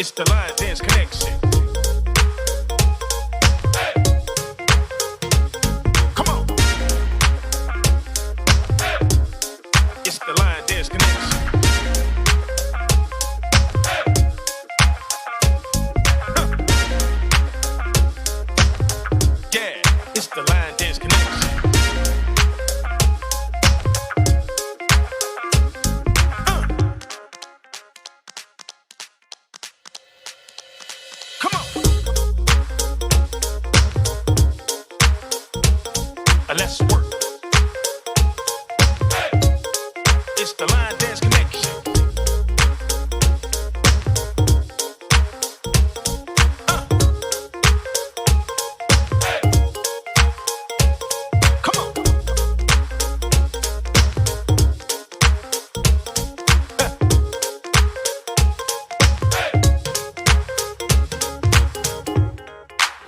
It's the line dance connection. Hey. Come on. Hey. It's the line dance connection. Hey. Huh. Yeah, it's the line dance connection. Come on. Let's work. Hey. It's the line dance connection. Hey. Come on. Hey.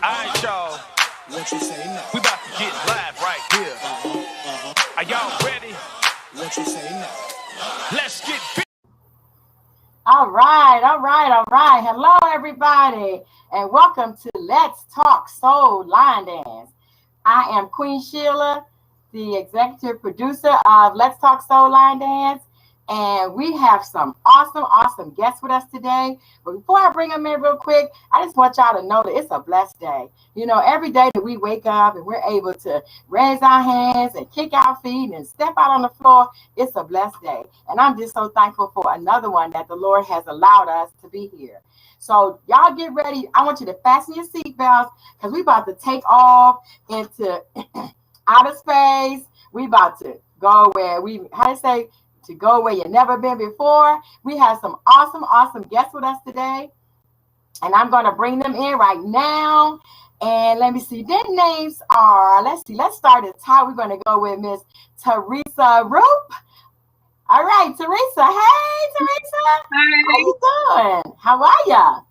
All right, y'all. What you say now? We about to get live right here. Are y'all ready? What you say now? Let's get big. All right. Hello, everybody, and welcome to Let's Talk Soul Line Dance. I am Queen Sheila, the executive producer of Let's Talk Soul Line Dance, and we have some awesome guests with us today. But before I bring them in real quick, I just want y'all to know that it's a blessed day. You know, every day that we wake up and we're able to raise our hands and kick our feet and step out on the floor, it's a blessed day. And I'm just so thankful for another one that the Lord has allowed us to be here. So y'all get ready. I want you to fasten your seatbelts because we're about to take off into outer space. We about to go where to go where you've never been before. We have some awesome guests with us today, and I'm going to bring them in right now. And let me see. Their names are, let's start at the top. We're going to go with Miss Teresa Roop. All right, Teresa. Hey, Teresa. Hi. How you doing? How are ya?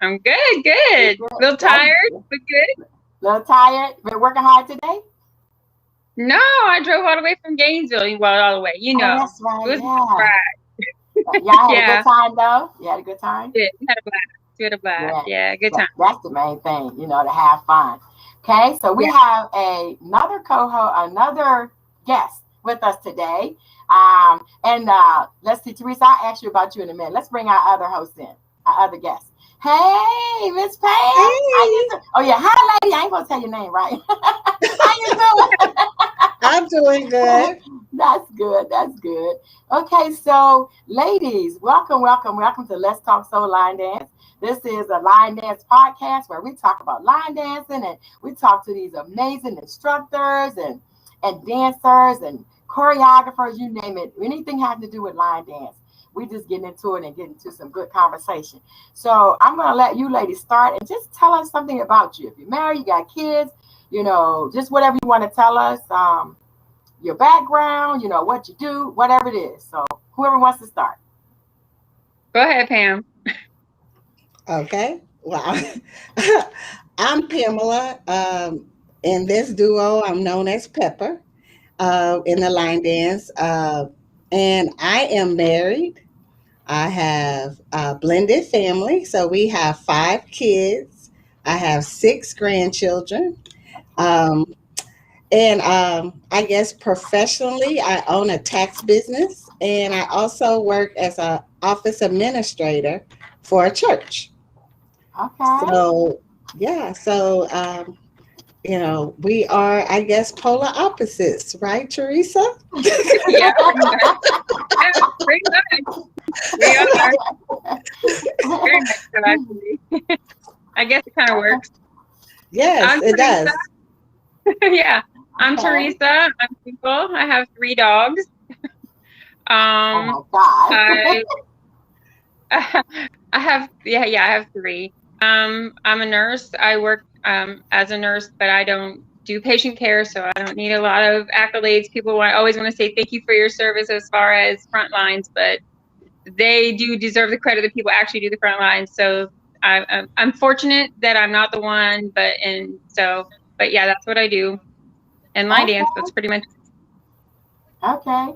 I'm good. A little tired, but good. A little tired. Been working hard today? No, I drove all the way from Gainesville. Well, all the way, you know. Oh, that's right. It was Y'all had Yeah. a good time, though? You had a good time? We had a blast. Yeah, good time. That's the main thing, you know, to have fun. Okay, so we have another another guest with us today. Let's see, Teresa, I'll ask you about you in a minute. Let's bring our other host in, our other guest. Hey, Miss Pam. Hey. Oh, yeah. Hi, lady. I ain't going to tell your name, right? How you doing? I'm doing good. That's good. Okay, so ladies, welcome to Let's Talk Soul Line Dance. This is a line dance podcast where we talk about line dancing, and we talk to these amazing instructors and dancers and choreographers, you name it, anything having to do with line dance. We just getting into it and getting to some good conversation. So I'm going to let you ladies start and just tell us something about you. If you're married, you got kids, you know, just whatever you want to tell us, your background, you know, what you do, whatever it is. So whoever wants to start. Go ahead, Pam. Okay. Well, I'm Pamela. In this duo, I'm known as Pepper in the line dance. And I am married. I have a blended family. So we have 5 kids. I have 6 grandchildren. I guess professionally, I own a tax business, and I also work as an office administrator for a church. Okay. So, you know, we are, I guess, polar opposites, right, Teresa? Yeah, pretty much. We are. Very much so, actually. I guess it kind of works. Yes, it does. Yeah. I'm Okay. Teresa. I'm single. I have 3 dogs. Oh my God. I have 3. I'm a nurse. I work as a nurse, but I don't do patient care, so I don't need a lot of accolades. People always want to say thank you for your service as far as front lines, but they do deserve the credit that people actually do the front lines. So I'm fortunate that I'm not the one, but yeah, that's what I do. And line dance, that's pretty much. Okay.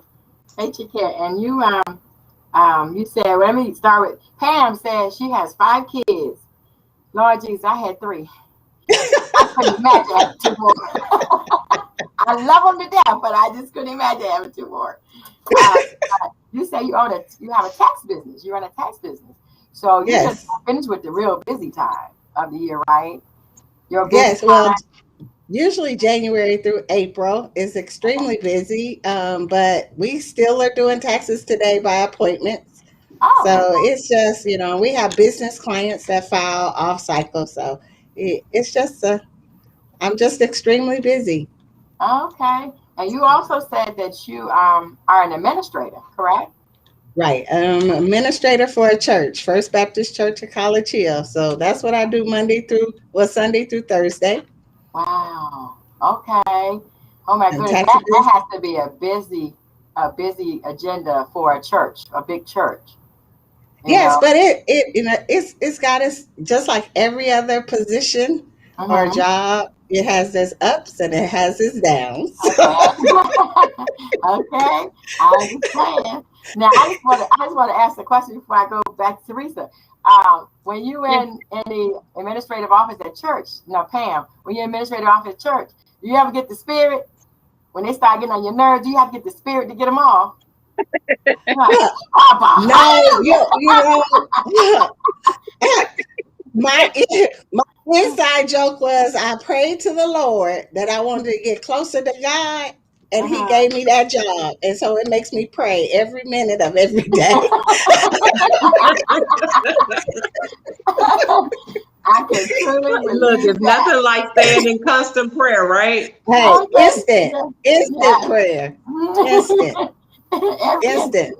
Patient care. And you, You said, well, let me start with Pam. Says she has 5 kids. Lord Jesus, I had 3. I couldn't imagine having 2 more. I love them to death, but I just couldn't imagine having 2 more. You say you have a tax business. You run a tax business, so you just finished with the real busy time of the year, right? Your busy time. Well, usually January through April is extremely busy, but we still are doing taxes today by appointments. So it's just, we have business clients that file off cycle. So it's just, I'm just extremely busy. Okay. And you also said that you are an administrator, correct? Right. Administrator for a church, First Baptist Church of College Hill. So that's what I do Sunday through Thursday. Wow. Okay. Oh my goodness. That has to be a busy agenda for a church, a big church. Yes, but it's got us just like every other position or job. It has its ups and it has its downs. Okay, I understand. Now I just want to ask a question before I go back to Teresa. When you in the administrative office at church, Pam, when you're in administrative office at church, do you ever get the spirit when they start getting on your nerves? Do you have to get the spirit to get them off? My inside joke was I prayed to the Lord that I wanted to get closer to God, and He gave me that job, and so it makes me pray every minute of every day. I can truly look. It's nothing like staying in constant prayer, right? Hey, instant prayer, instant.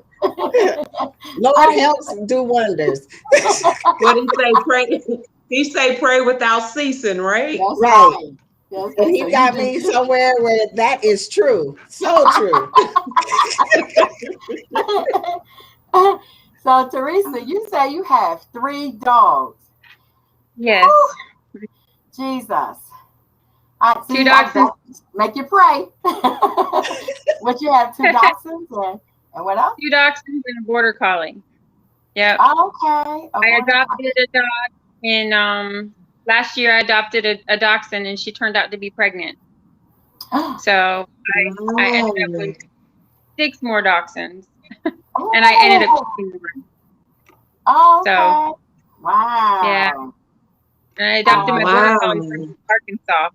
Lord helps do wonders. What did He say? Pray. He say pray without ceasing, right? That's right. Yes, and He got me somewhere where that is true. So true. So Teresa, you say you have 3 dogs. Yes. Woo! Jesus. 2 dachshunds. Make you pray. What you have 2 dachshunds and what else? 2 dachshunds and a border collie. Yep. Okay. I adopted a dog in last year. I adopted a dachshund and she turned out to be pregnant. So I ended up with 6 more dachshunds. And I ended up keeping them. Oh, okay. So wow. Yeah. And I adopted my border collie from Arkansas.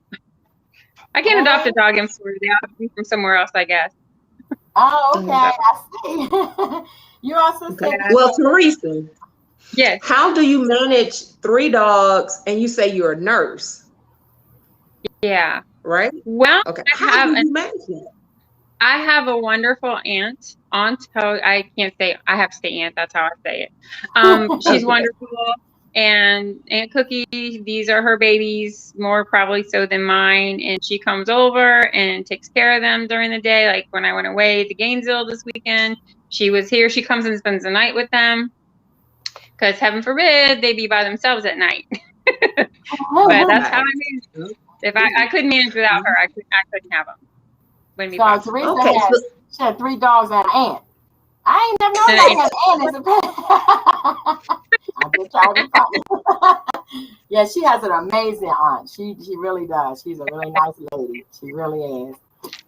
I can't adopt a dog in Florida. They have to be from somewhere else, I guess. Oh, okay. I see. You also said well, Teresa. Yes. How do you manage 3 dogs and you say you're a nurse? Yeah. Right? Well, okay. How do you manage that? I have a wonderful aunt. I can't say, I have to say aunt. That's how I say it. She's wonderful. And Aunt Cookie, these are her babies, more probably so than mine. And she comes over and takes care of them during the day. Like when I went away to Gainesville this weekend, she was here. She comes and spends the night with them. Because heaven forbid they be by themselves at night. But that's how I manage. If I couldn't manage without her, I couldn't have them. Wouldn't be possible. Teresa she had 3 dogs and an aunt. I ain't never known that an aunt is a pet. I'm just trying to be funny. Yeah, she has an amazing aunt. She really does. She's a really nice lady. She really is.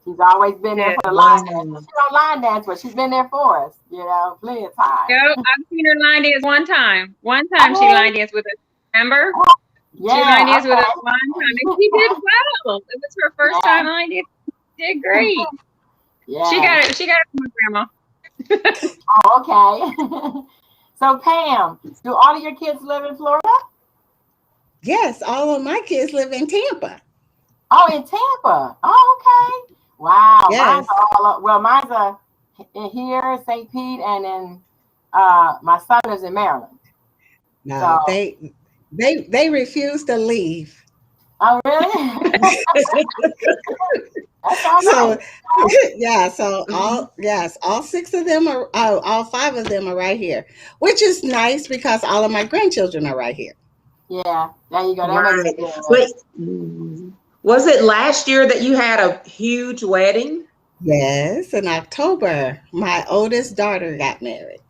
She's always been there for the line dance. She don't line dance, but she's been there for us, plenty of times. No, I've seen her line dance one time. One time she line danced with us. Remember? Yeah. She line danced with us one time. And she did well. It was her first time line dance. She did great. Yeah. She got it from her grandma. Oh, okay. So Pam, do all of your kids live in Florida? Yes, all of my kids live in Tampa. Oh, in Tampa. Oh, okay. Wow. Yes. Mine's are in here, St. Pete, and then my son lives in Maryland. No, so, they refuse to leave. Oh, really? So yeah, so all 6 of them are all 5 of them are right here, which is nice because all of my grandchildren are right here. Yeah, there you go. Wait, was it last year that you had a huge wedding? Yes, in October, my oldest daughter got married.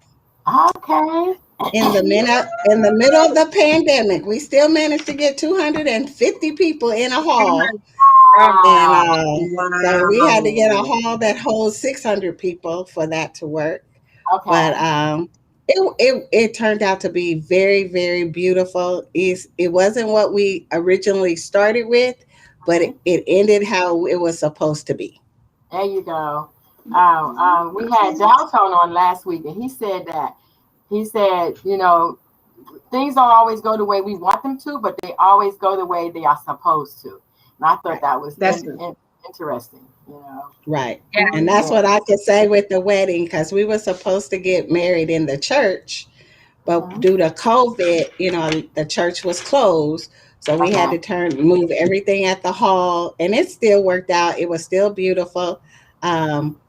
Okay. In the middle of the pandemic, we still managed to get 250 people in a hall. And Wow. so we had to get a Wow. hall that holds 600 people for that to work. But Okay. it turned out to be very, very beautiful. It wasn't what we originally started with, but Mhm. it ended how it was supposed to be. There you go. We had Downtown on last week, and he said, things don't always go the way we want them to, but they always go the way they are supposed to. And I thought Right. that was That's right. interesting. You know. Right. Yeah. And that's Yeah. what I could say with the wedding, because we were supposed to get married in the church, but Mhm. due to COVID, the church was closed. So we had Okay. to move everything at the hall, and it still worked out. It was still beautiful. Um,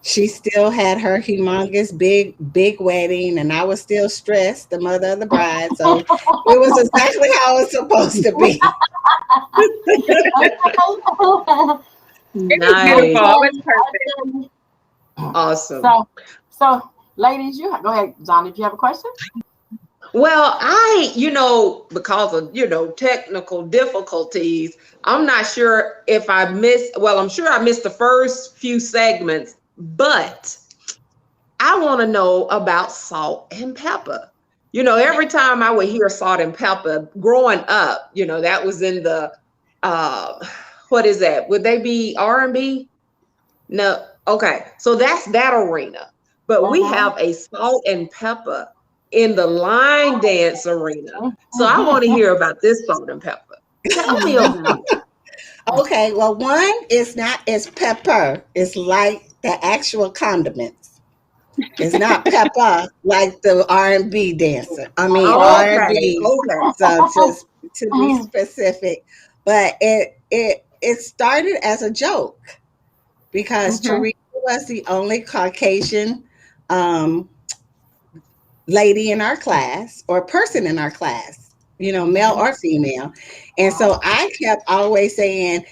she still had her humongous big wedding, and I was still stressed, the mother of the bride. So it was exactly how it's supposed to be. It was beautiful. It Nice. was Okay. perfect. Okay. Awesome. So, ladies, go ahead, Johnny. Do you have a question? Well, because of, technical difficulties, I'm not sure if I missed, well, I'm sure I missed the first few segments, but I want to know about salt and pepper. Every time I would hear salt and pepper growing up, that was in the, uh, what is that? Would they be R&B? No. Okay. So that's that arena. But we Uh-huh. have a salt and pepper in the line dance arena. So I want to Mhm. hear about this salt and pepper. Tell me about it. Okay, well, one is not it's pepper. It's like the actual condiments. It's not pepper like the R&B dancer. I mean Okay. R&B. Okay. So just to be specific, but it started as a joke because Mhm. Teresa was the only Caucasian um, lady in our class or person in our class, male Mhm. or female. And so I kept always saying,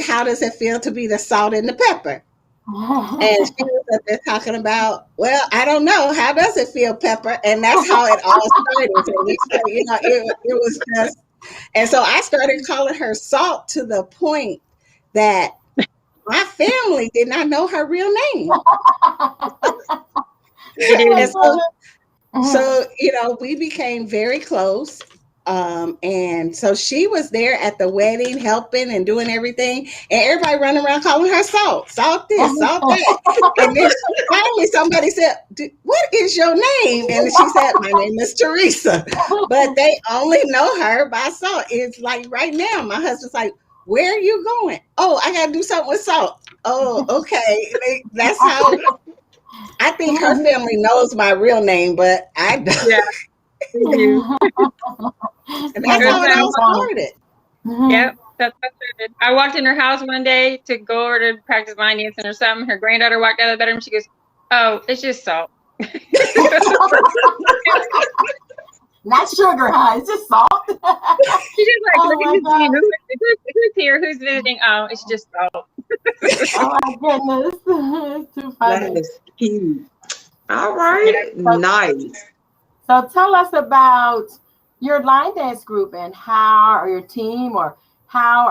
how does it feel to be the salt and the pepper? And she was up there talking about, well, I don't know. How does it feel, Pepper? And that's how it all started. So we started, it was just, and so I started calling her Salt to the point that my family did not know her real name. They And didn't. so, we became very close. And so she was there at the wedding helping and doing everything. And everybody running around calling her salt this, salt that. And then finally somebody said, what is your name? And she said, my name is Teresa. But they only know her by salt. It's like right now, my husband's like, where are you going? Oh, I got to do something with salt. Oh, okay. That's how I think her family knows my real name, but I don't. Yeah, they do. And It that's was how it kind of all fun. started. Yep, that's what I did. I walked in her house one day to go over to practice line dancing or something. Her granddaughter walked out of the bedroom. She goes, "Oh, it's just salt." Not sugar, huh? It's just salt. She just like Oh looking my to see God. who's here, who's visiting. Oh, it's just salt. Oh my goodness. It's too That funny. is cute. All Yeah. right. So, Nice. so tell us about your line dance group and or your team, or how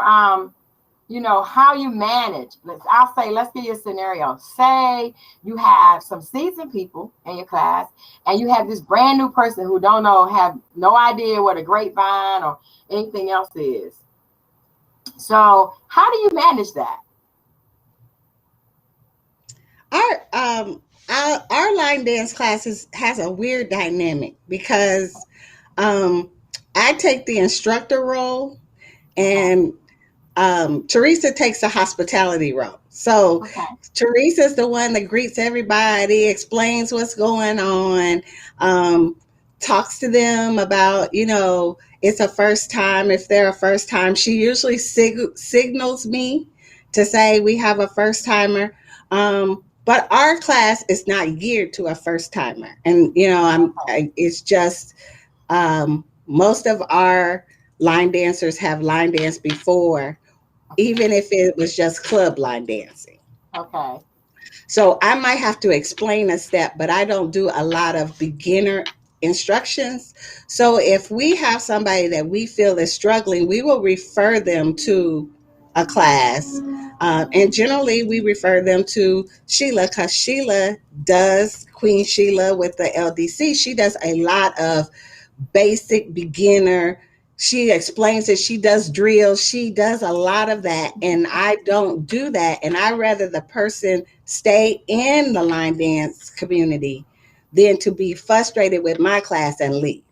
how you manage. Let's give you a scenario. Say you have some seasoned people in your class, and you have this brand new person who have no idea what a grapevine or anything else is. So how do you manage that? Our line dance classes has a weird dynamic because I take the instructor role Okay. and Teresa takes the hospitality role. So Okay. Teresa's the one that greets everybody, explains what's going on, um, talks to them about, it's a first time. If they're a first time, she usually signals me to say we have a first timer. But our class is not geared to a first timer. And, it's just most of our line dancers have line danced before, even if it was just club line dancing. Okay. So I might have to explain a step, but I don't do a lot of beginner instructions. So if we have somebody that we feel is struggling, we will refer them to a class. And generally, we refer them to Sheila because Sheila does, Queen Sheila with the LDC, she does a lot of basic beginner. She explains it. She does drills. She does a lot of that. And I don't do that. And I rather the person stay in the line dance community than to be frustrated with my class and leave.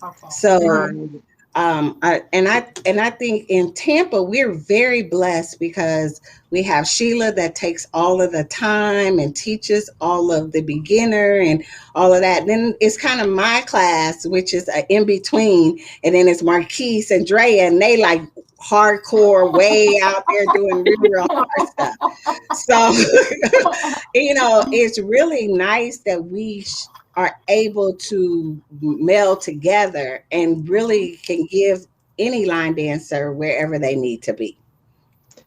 Okay. So I think in Tampa we're very blessed because we have Sheila that takes all of the time and teaches all of the beginner and all of that. Then it's kind of my class, which is in between, and then it's Marquise and Drea, and they like hardcore, way out there doing real hard stuff. So it's really nice that we are able to meld together and really can give any line dancer wherever they need to be.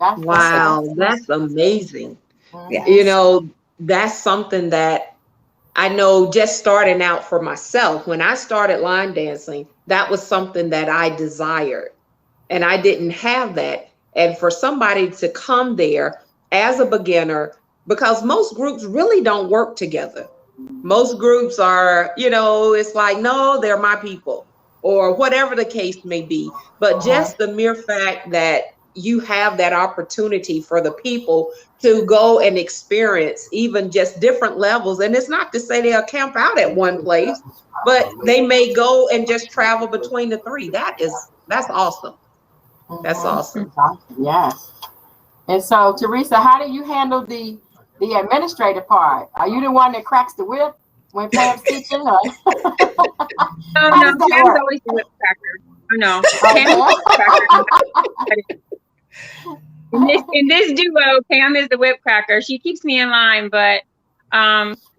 Wow, that's amazing. Yeah. That's something that I know just starting out for myself. When I started line dancing, that was something that I desired, and I didn't have that. And for somebody to come there as a beginner, because most groups really don't work together. Most groups are, it's like, no, they're my people, or whatever the case may be. But just the mere fact that you have that opportunity for the people to go and experience even just different levels. And it's not to say they'll camp out at one place, but they may go and just travel between the three. That's awesome. That's awesome. Yes. And so, Teresa, how do you handle the administrative part? Are you the one that cracks the whip when Pam's teaching? Or? No, Pam's always the whip cracker. Oh, no, Pam is the whip cracker. In this duo, Pam is the whip cracker. She keeps me in line, but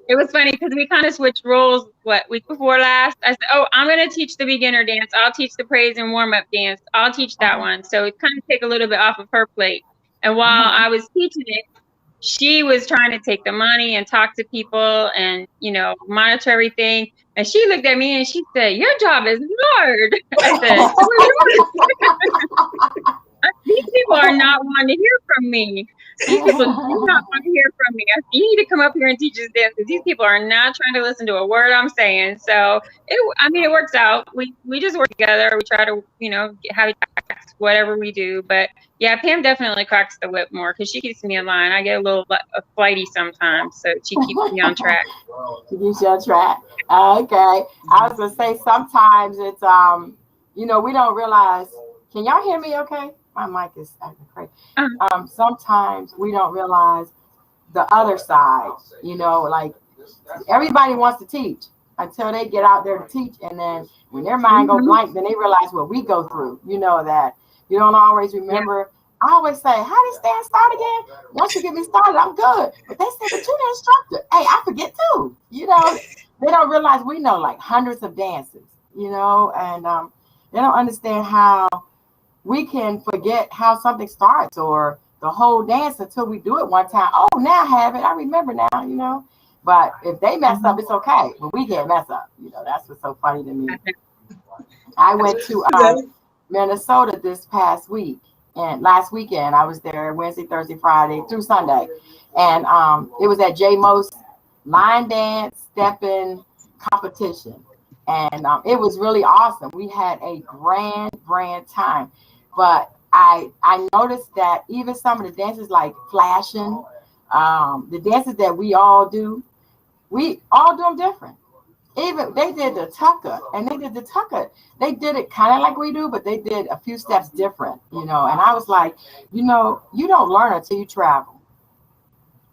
it was funny because we kind of switched roles. Week before last? I said, "Oh, I'm going to teach the beginner dance. I'll teach the praise and warm up dance. I'll teach that one." So it kind of take a little bit off of her plate. And while I was teaching it, she was trying to take the money and talk to people and, monitor everything. And she looked at me and she said, "Your job is hard." I said, "These people are not wanting to hear from me. These people do not want to hear from me. You need to come up here and teach us dance because these people are not trying to listen to a word I'm saying." So it works out. We just work together. We try to, have whatever we do. But yeah, Pam definitely cracks the whip more because she keeps me in line. I get a little flighty sometimes, so she keeps me on track. She keeps you on track. Okay. I was gonna say sometimes it's we don't realize. Can y'all hear me? Okay. My mic is acting crazy. Sometimes we don't realize the other side, like everybody wants to teach until they get out there to teach. And then when their mind goes blank, then they realize what we go through, that you don't always remember. Yeah. I always say, how did stand start again? Once you get me started, I'm good. But they say, but you're the instructor. Hey, I forget too. They don't realize we know like hundreds of dances, and they don't understand how we can forget how something starts or the whole dance until we do it one time. Oh, now I have it. I remember now, But if they mess up, it's okay. But we can't mess up. That's what's so funny to me. I went to Minnesota this past week. And last weekend, I was there Wednesday, Thursday, Friday through Sunday. And it was at J. Most line dance stepping competition. And it was really awesome. We had a grand time. But I noticed that even some of the dances like flashing, the dances that we all do them different. Even they did the tucker, and they did it kind of like we do, but they did a few steps different, And I was like, you don't learn until you travel.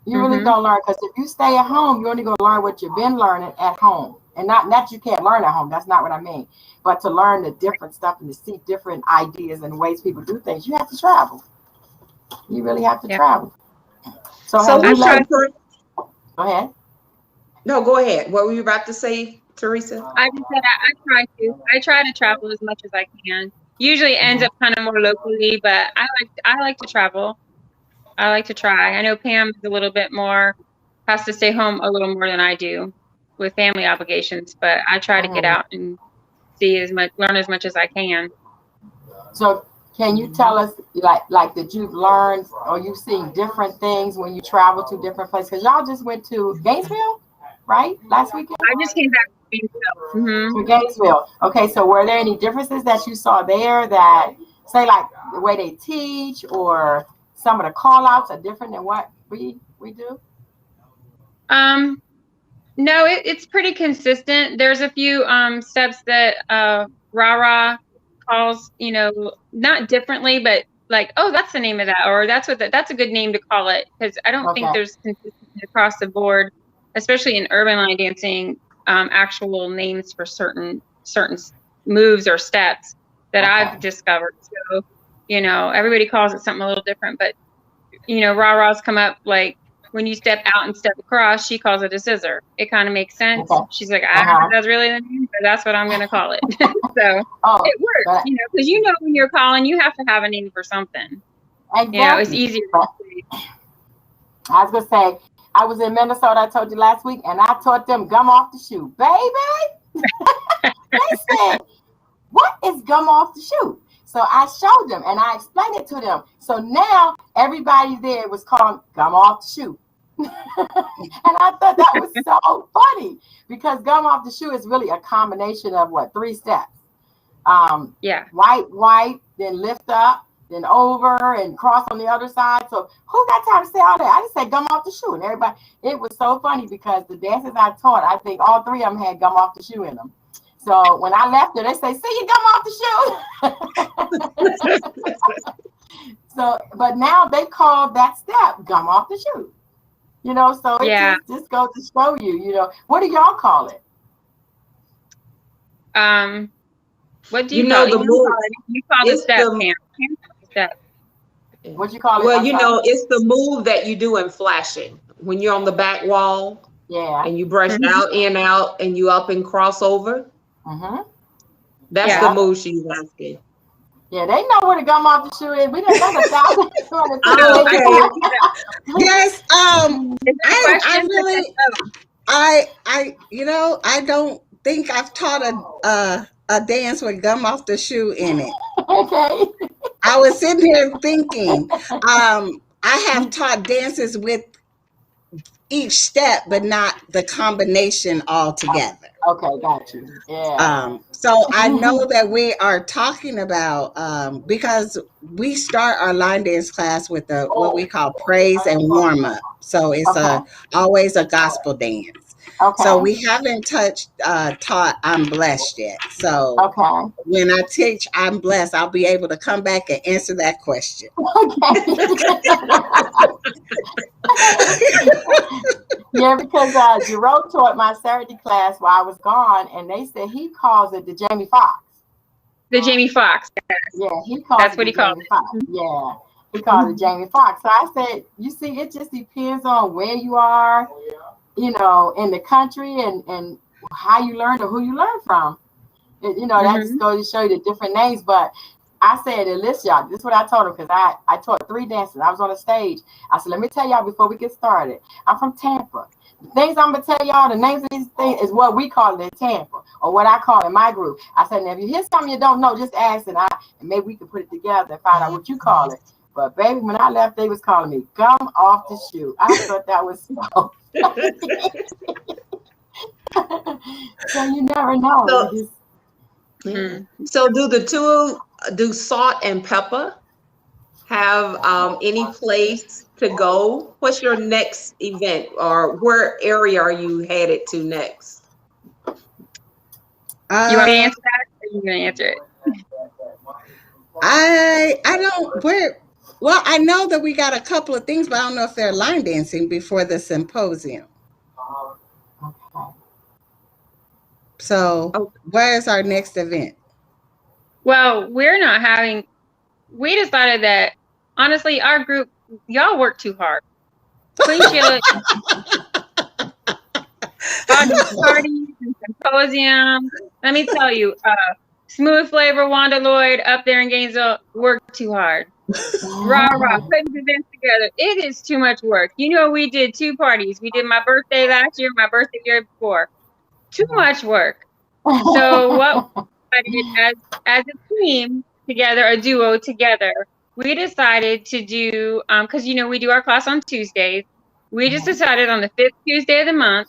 You really don't learn, because if you stay at home, you're only going to learn what you've been learning at home. And not you can't learn at home. That's not what I mean. But to learn the different stuff and to see different ideas and ways people do things, you have to travel. You really have to travel. So go ahead. No, go ahead. What were you about to say, Teresa? I just said I try to travel as much as I can. Usually ends up kind of more locally, but I like to travel. I like to try. I know Pam is a little bit more has to stay home a little more than I do with family obligations, but I try to get out and see as much, learn as much as I can. So can you tell us, like that you've learned or you've seen different things when you travel to different places? Because y'all just went to Gainesville, right? Last weekend? I just came back from Gainesville. To Gainesville. Okay, so were there any differences that you saw there that, say, like the way they teach or some of the call outs are different than what we do? No, it's pretty consistent. There's a few steps that Rara calls, you know, not differently, but like, oh, that's the name of that, or that's a good name to call it, because I don't think there's consistency across the board, especially in urban line dancing, actual names for certain moves or steps that I've discovered. So, you know, everybody calls it something a little different, but you know, Rara's come up like, when you step out and step across, she calls it a scissor. It kind of makes sense. She's like, I don't know if that's really the name, but that's what I'm going to call it. So it works, you know, because you know when you're calling, you have to have a name for something. Exactly. You know, it's easier. I was going to say, I was in Minnesota, I told you last week, and I taught them gum off the shoe. Baby! They said, what is gum off the shoe? So I showed them and I explained it to them. So now everybody there was calling gum off the shoe. And I thought that was so funny because gum off the shoe is really a combination of 3 steps. White, then lift up, then over and cross on the other side. So who got time to say all that? I just said gum off the shoe, and everybody, it was so funny because the dances I taught, I think all 3 of them had gum off the shoe in them. So when I left there, they say, see you gum off the shoe. So, but now they call that step gum off the shoe. You know, so it just goes to show you, you know, what do y'all call it? What do you call it? You call the step. What you call it? Well, you know, it's the move that you do in flashing. When you're on the back wall, and you brush out, in, out, and you up and cross over. That's the move she's asking. Yeah, they know where to gum off the shoe is. We done done 1,000. Yes. I really, you know, I don't think I've taught a dance with gum off the shoe in it. Okay. I was sitting here thinking, I have taught dances with each step, but not the combination all together. Okay, got you. Yeah. So I know that we are talking about because we start our line dance class with what we call praise and warm up. So it's always a gospel dance. Okay. So we haven't taught I'm blessed yet. So when I teach I'm blessed, I'll be able to come back and answer that question. Yeah, because Jerome taught my Saturday class while I was gone, and they said he calls it the Jamie Foxx. The Jamie Foxx. Yeah, he calls That's it what he called it. Foxx. Yeah, he calls it Jamie Foxx. So I said, you see, it just depends on where you are, you know, in the country and how you learn or who you learn from. You know, that just goes to show you the different names. But I said, listen, y'all, this is what I told them because I taught 3 dances. I was on the stage. I said, let me tell y'all before we get started. I'm from Tampa. The things I'm going to tell y'all, the names of these things is what we call it in Tampa or what I call in my group. I said, now, if you hear something you don't know, just ask and maybe we can put it together and find out what you call it. But, baby, when I left, they was calling me gum off the shoe. I thought that was so so you never know. So do Salt and Pepper have any place to go? What's your next event, or where area are you headed to next? You want me to answer that, or are you going to answer it? I don't. Well, I know that we got a couple of things, but I don't know if they're line dancing before the symposium. So where is our next event? Well, we decided that, honestly, our group, y'all work too hard. Queen Sheila, all these parties and symposiums. Let me tell you, Smooth Flavor, Wanda Lloyd up there in Gainesville work too hard. Rah rah, putting events together. It is too much work. You know, we did 2 parties. We did my birthday last year, my birthday the year before. Too much work. So what we decided as a team together, a duo together, we decided to do because you know we do our class on Tuesdays. We just decided on the 5th Tuesday of the month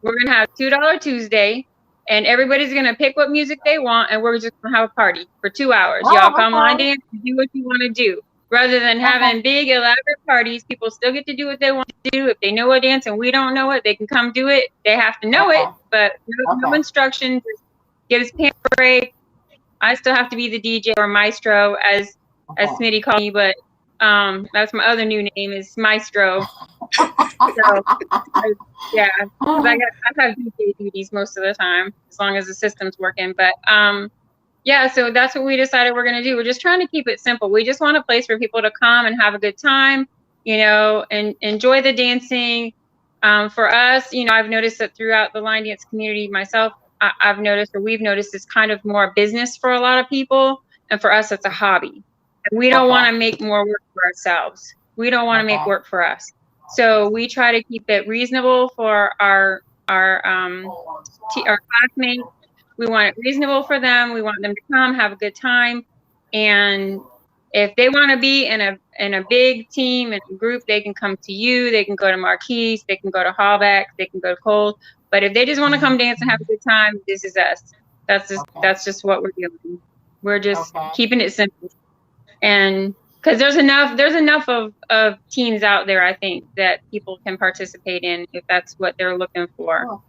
we're gonna have $2 Tuesday, and everybody's gonna pick what music they want, and we're just gonna have a party for 2 hours. Y'all Oh, come line okay. dance, do what you want to do. Rather than having big elaborate parties, people still get to do what they want to do. If they know a dance and we don't know it, they can come do it. They have to know it, but no instructions. Just get his pants break. I still have to be the DJ or maestro, as Smitty called me, but that's my other new name is Maestro. So yeah, 'cause I have DJ duties most of the time as long as the system's working. But yeah, so that's what we decided we're gonna do. We're just trying to keep it simple. We just want a place for people to come and have a good time, you know, and enjoy the dancing. For us, you know, I've noticed that throughout the line dance community myself, I've noticed, or we've noticed, it's kind of more business for a lot of people, and for us, it's a hobby. And we don't want to make more work for ourselves. We don't want to make work for us. So we try to keep it reasonable for our classmates. We want it reasonable for them. We want them to come, have a good time, and if they want to be in a big team and group, they can come to you. They can go to Marquise. They can go to Hallback. They can go to Cole. But if they just want to come dance and have a good time, this is us. That's just what we're doing. We're just keeping it simple, and because there's enough of teams out there, I think, that people can participate in if that's what they're looking for.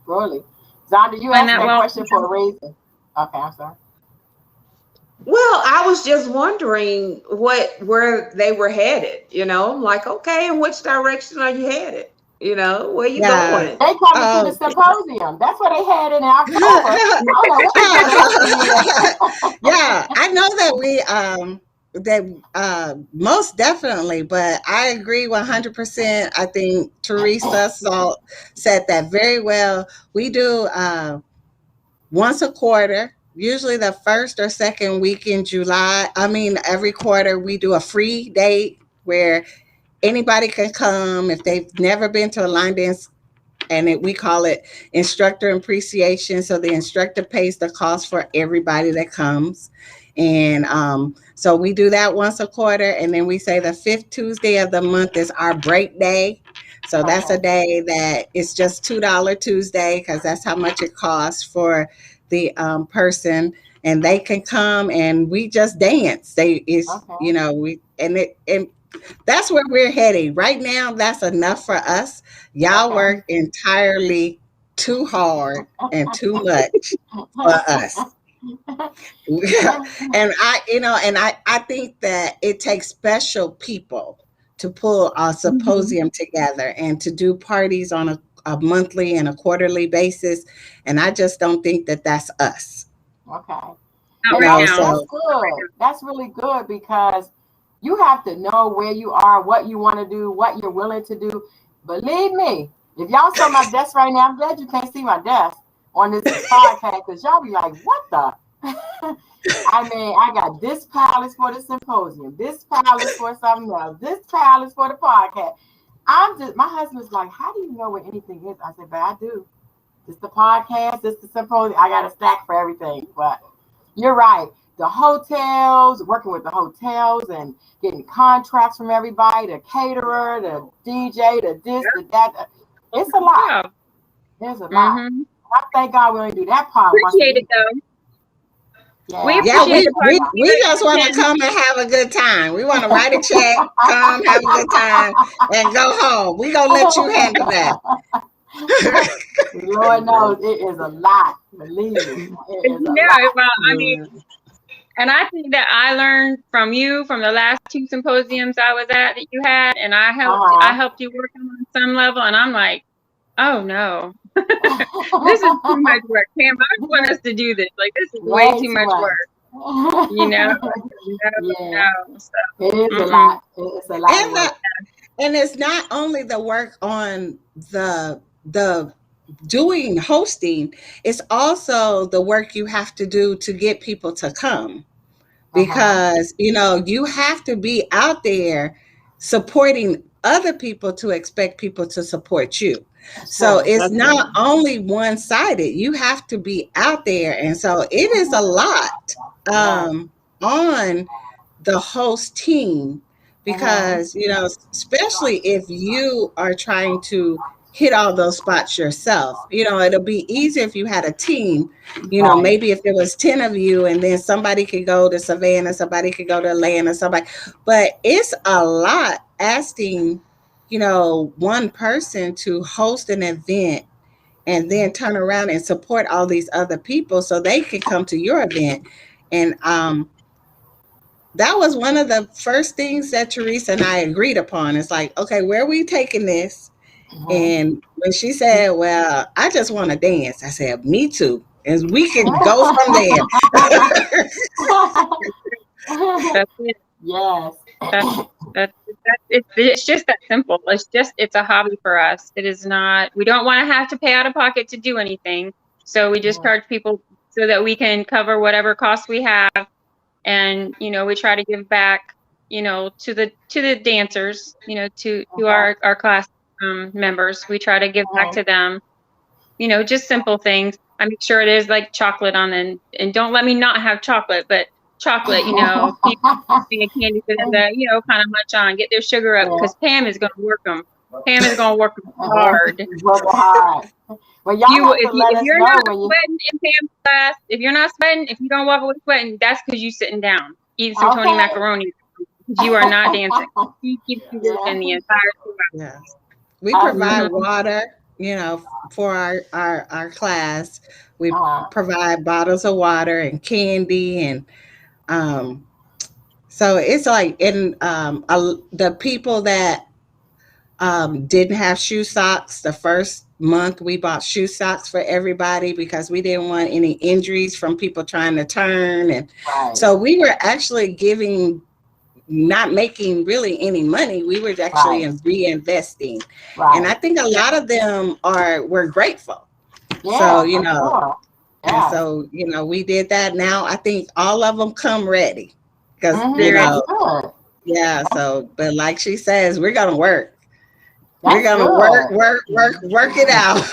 Really. Zonda, you asked that question for a reason. Okay, I'm sorry. Well, I was just wondering where they were headed, you know, like, okay, in which direction are you headed? You know, where you going? They coming to the symposium. That's where they headed in October. Yeah, I know that most definitely, but I agree 100%. I think Teresa said that very well. We do once a quarter, usually the first or second week in July. I mean, every quarter we do a free day where anybody can come if they've never been to a line dance, and we call it instructor appreciation. So the instructor pays the cost for everybody that comes. And so we do that once a quarter. And then we say the 5th Tuesday of the month is our break day. So that's a day that it's just $2 Tuesday, because that's how much it costs for the person. And they can come and we just dance. You know, and that's where we're heading right now. That's enough for us. Y'all work entirely too hard and too much for us. And I think that it takes special people to pull a symposium together and to do parties on a monthly and a quarterly basis. And I just don't think that that's us. That's good. That's really good, because you have to know where you are, what you want to do, what you're willing to do. Believe me, if y'all saw my desk right now, I'm glad you can't see my desk on this podcast, because y'all be like, what the? I mean, I got this pile is for the symposium, this pile is for something else, this pile is for the podcast. My husband's like, how do you know where anything is? I said, but I do. It's the podcast, it's the symposium. I got a stack for everything. But you're right. The hotels, working with the hotels and getting contracts from everybody, the caterer, the DJ, the this, the that. It's a lot. There's a lot. I thank God we only do that part. Appreciate it though. We just want to come and have a good time. We want to write a check, come, have a good time, and go home. We gonna let you handle that. Lord knows it is a lot. Believe me. Well, I mean, and I think that I learned from you from the last 2 symposiums I was at that you had, and I helped you work on some level, and I'm like, oh no. This is too much work. Pam, I don't want us to do this. Like, this is way too much work. You know? So, it is a lot. It's a lot. And it's not only the work on the hosting, it's also the work you have to do to get people to come. because you have to be out there supporting other people to expect people to support you. So Sure. it's not only one-sided. You have to be out there, and so it is a lot Yes. on the host team, Mhm. because especially if you are trying to hit all those spots yourself. It'll be easier if you had a team. Right. Maybe if there was 10 of you, and then somebody could go to Savannah, somebody could go to Atlanta, somebody. But it's a lot asking one person to host an event and then turn around and support all these other people so they can come to your event. And that was one of the first things that Teresa and I agreed upon. It's like, okay, where are we taking this? Mhm. And when she said, well, I just want to dance, I said, me too. And we can go from there. That's it. Yes. That, it's just that simple. It's a hobby for us. It is not, we don't want to have to pay out of pocket to do anything. So we just charge people so that we can cover whatever costs we have. And, we try to give back, to the dancers, to our class members. We try to give back to them, just simple things. I make sure it is like chocolate on, and don't let me not have chocolate, but chocolate, people getting a candy for them to, kind of munch on, get their sugar up, Yeah. because Pam is going to work them. Pam is going to work them Uh-huh. hard. Working hard. Well, y'all You, have to let if us you're know not when you. sweating in Pam's class, if you're not sweating, if you don't walk away sweating, that's because you sitting down eating some Tony Okay. macaroni. You are not dancing. She keeps you working the Yeah. entire 2 hours. Yes. We provide Mhm. water, for our class. We Uh-huh. provide bottles of water and candy, and um, so it's like, the people that didn't have shoe socks, the first month we bought shoe socks for everybody because we didn't want any injuries from people trying to turn. And Right. so we were actually not making really any money. We were actually Right. reinvesting. And I Right. think a lot of them were grateful. So, Yeah, for sure. and Yes. so, we did that. Now I think all of them come ready because, Mm-hmm. There is. That's good. yeah. So, but like she says, we're going to work. We're That's going to good. work it out.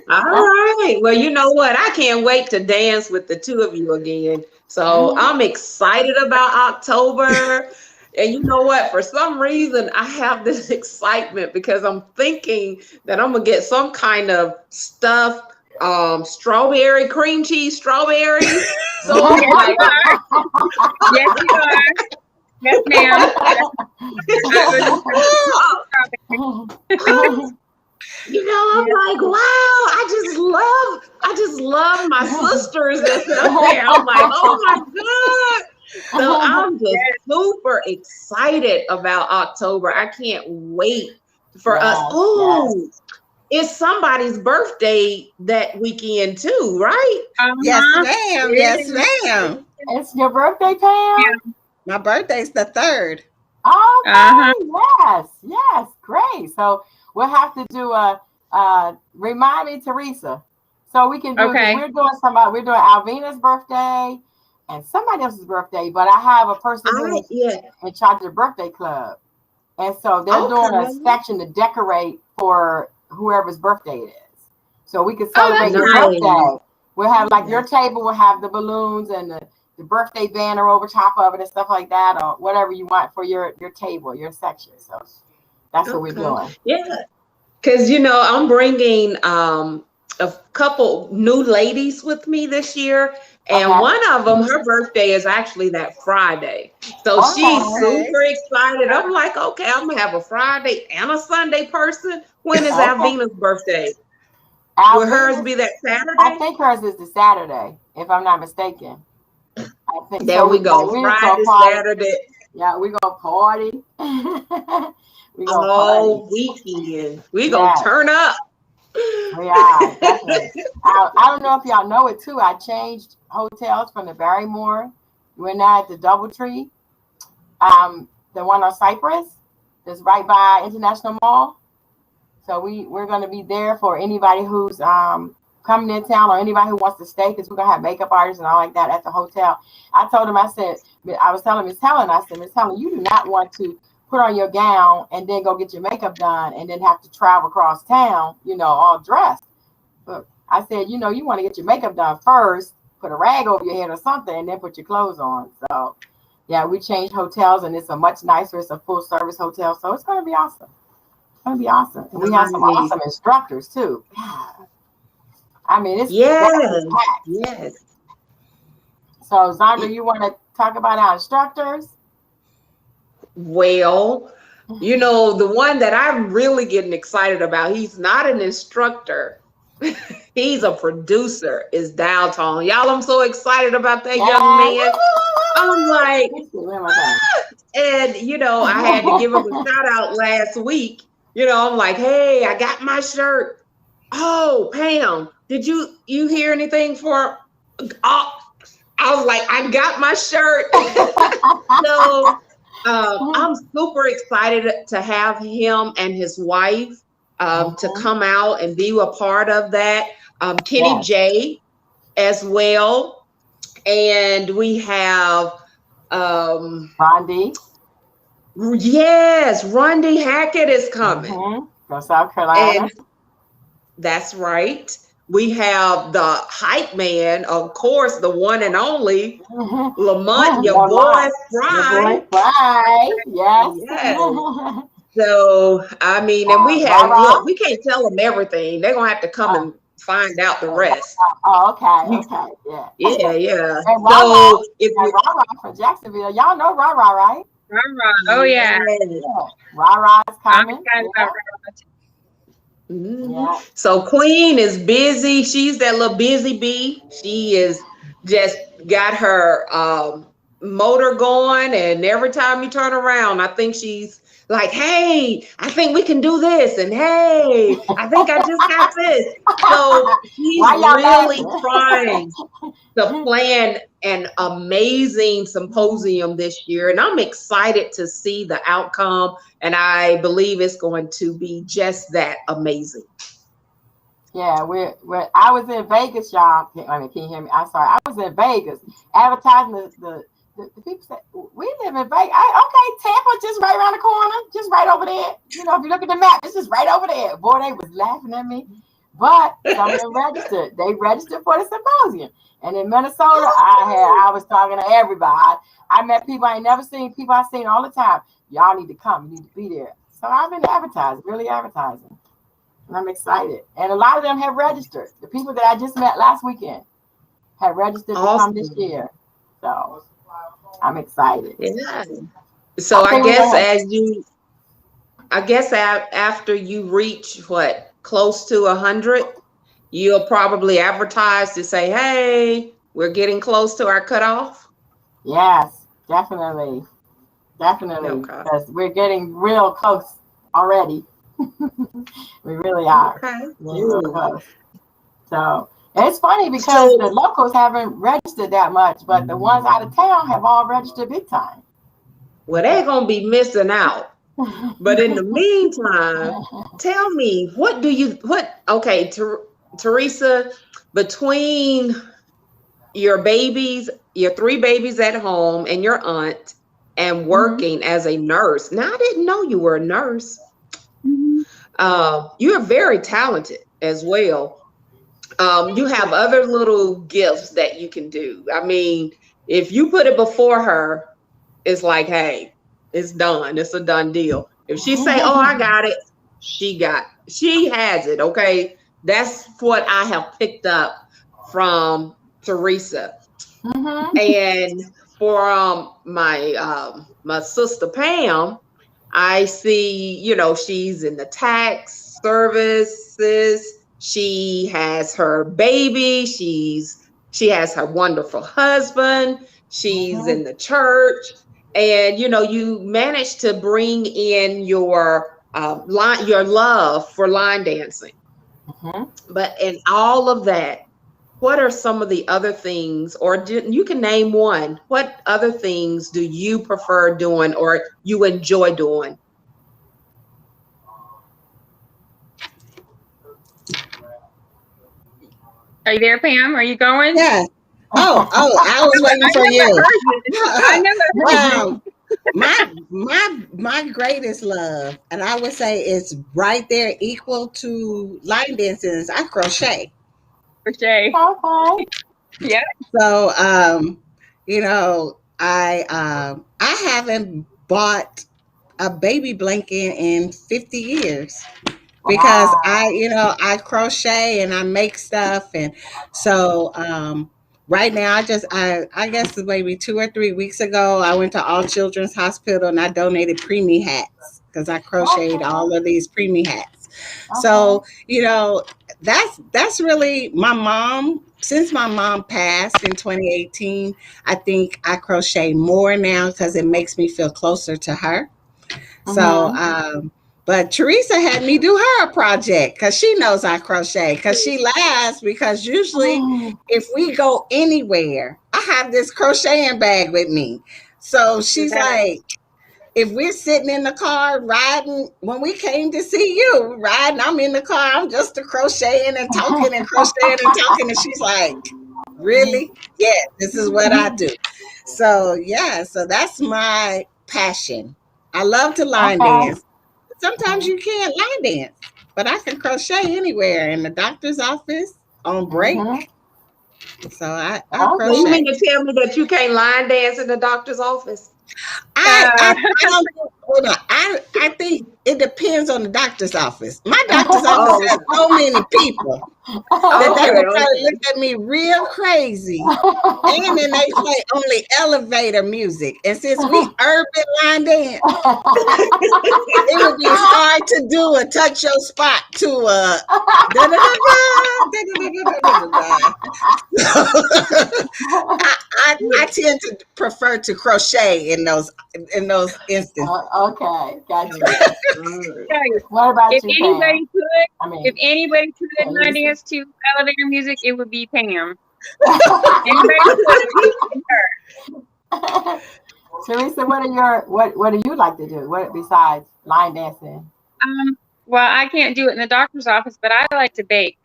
All right. Well, you know what? I can't wait to dance with the two of you again. So I'm excited about October. And you know what? For some reason, I have this excitement because I'm thinking that I'm gonna get some kind of stuffed strawberry, cream cheese strawberries. So I'm Yes, like, you are. Yes, you are. Yes, ma'am. I'm like, wow, I just love my sisters that's up there. I'm like, oh my God. So I'm just super excited about October. I can't wait for us. Yes, Oh, it's somebody's birthday that weekend too, right? Yes, Uh-huh. ma'am. It Yes, is. ma'am. it's your birthday, Pam? Yeah. My birthday's the 3rd. Okay. Uh-huh. Yes. Yes. Great. So we'll have to do remind me, Teresa. So we can do because Okay. we're doing Alvina's birthday and somebody else's birthday, but I have a person who's Yeah. in charge of the birthday club. And so they're doing a Okay. section to decorate for whoever's birthday it is. So we can Oh, celebrate that's your nice. birthday. We'll have like your Yes. table will have the balloons and the birthday banner over top of it and stuff like that, or whatever you want for your table, your section. So that's what we're Okay. doing. Yeah. Because I'm bringing a couple new ladies with me this year, and Okay. one of them, her birthday is actually that Friday, so she's Okay. super Nice. excited. I'm like, okay, I'm gonna have a Friday and a Sunday person. When is Okay. Alvina's birthday? Will hers Alvina's, be that I Saturday? think hers is the Saturday, if I'm not mistaken. I think There so. we go. We just gonna Friday, party. Saturday, Yeah, we gonna party. We gonna party. all weekend. We gonna Yes. turn up. We are definitely. I don't know if y'all know it too. I changed hotels from the Barrymore. We're now at the DoubleTree, the one on Cypress, that's right by International Mall. So we're going to be there for anybody who's coming in town or anybody who wants to stay, because we're gonna have makeup artists and all like that at the hotel. I told him, I was telling Miss Helen, I said, Miss Helen, you do not want to put on your gown and then go get your makeup done and then have to travel across town, all dressed. But I said, you want to get your makeup done first, put a rag over your head or something, and then put your clothes on. So yeah, we changed hotels and it's a much nicer, it's a full service hotel. So it's gonna be awesome. It's gonna be awesome. And we have some awesome instructors too. I mean, it's yes. So Zandra, you want to talk about our instructors? Well, the one that I'm really getting excited about, he's not an instructor. He's a producer, is Downtown. Y'all, I'm so excited about that young man. I'm like, and I had to give him a shout out last week. I'm like, hey, I got my shirt. Oh, Pam, did you hear anything for? Oh, I was like, I got my shirt. So I'm super excited to have him and his wife to come out and be a part of that. Kenny J as well. And we have Rondi. Yes, Rondi Hackett is coming. From South Carolina. And that's right. We have the hype man, of course, the one and only Lamont, your boy Fry. Yes. So, I mean, and we have, look, we can't tell them everything. They're going to have to come and find out the rest. Okay. Yeah. And so, if you Rara from Jacksonville, y'all know Rara, right? Rara. Oh, yeah. Rara's coming. I'm excited about Rara. Yeah. So Queen is busy. She's that little busy bee. She is just got her motor going, and every time you turn around, I think she's like, hey, I think we can do this, and hey, I think I just got this. So she's really trying to plan an amazing symposium this year, and I'm excited to see the outcome, and I believe it's going to be just that amazing. Yeah, I was in Vegas, y'all. I mean, can you hear me? I'm sorry. I was in Vegas advertising the people said, we live in Vegas. Okay, Tampa just right around the corner, just right over there. If you look at the map, it's just right over there. Boy, they was laughing at me. But some of them registered. They registered for the symposium. And in Minnesota, I was talking to everybody. I met people I ain't never seen, people I've seen all the time. Y'all need to come. You need to be there. So I've been really advertising. And I'm excited. And a lot of them have registered. The people that I just met last weekend have registered to come this year. So I'm excited. Yeah. So I guess after you reach close to 100, you'll probably advertise to say, hey, we're getting close to our cutoff. Yes, definitely. Okay. Because we're getting real close already. We really are. Okay. Real close. So it's funny because the locals haven't registered that much, but the ones out of town have all registered big time. Well, they're going to be missing out. But in the meantime, tell me, Teresa, between your babies, your 3 babies at home and your aunt and working as a nurse. Now, I didn't know you were a nurse. You're very talented as well. You have other little gifts that you can do. I mean, if you put it before her, it's like, hey, it's done. It's a done deal. If she say, oh, I got it, she has it. Okay. That's what I have picked up from Teresa. And for my sister Pam, I see, she's in the tax services. She has her baby. She has her wonderful husband. She's in the church. And, you managed to bring in your love for line dancing. But in all of that, what are some of the other things, or you can name one, what other things do you prefer doing or you enjoy doing? Are you there, Pam? Are you going? Yeah. Oh, I was waiting for I never heard you. My greatest love, and I would say it's right there equal to line dancing, is I crochet. Crochet. Okay. Yeah. So you know, I haven't bought a baby blanket in 50 years because Wow. I crochet and I make stuff. And so right now I guess maybe 2 or 3 weeks ago I went to All Children's Hospital and I donated preemie hats because I crocheted Okay. all of these preemie hats. Okay. So that's really my mom. Since my mom passed in 2018, I think I crochet more now because it makes me feel closer to her. So, Mm-hmm. but Teresa had me do her a project because she knows I crochet. Because she laughs because usually if we go anywhere, I have this crocheting bag with me. So she's Yeah. like, if we're sitting in the car riding, when we came to see you riding, I'm in the car, I'm just a crocheting and talking and crocheting and talking. And she's like, really? Yeah, this is what I do. So yeah, so that's my passion. I love to line Okay. dance. Sometimes you can't line dance, but I can crochet anywhere in the doctor's office, on Mm-hmm. break. So I Okay. So you crochet. mean to tell me that you can't line dance in the doctor's office? I don't hold on. I think it depends on the doctor's office. My doctor's office Oh, has so many people that they okay, would probably okay. look at me real crazy. And then they play only elevator music. And since we urban line dance, it would be hard to do a touch your spot to a da da da da da da da da. I tend to prefer to crochet in those instances. Okay, got you. Tell you, What about if you, Pam? anybody could, I if mean, anybody could line Teresa. dance to elevator music, it would be Pam. Anybody could, it would be her. Teresa, what do you like to do? What besides line dancing? Well, I can't do it in the doctor's office, but I like to bake.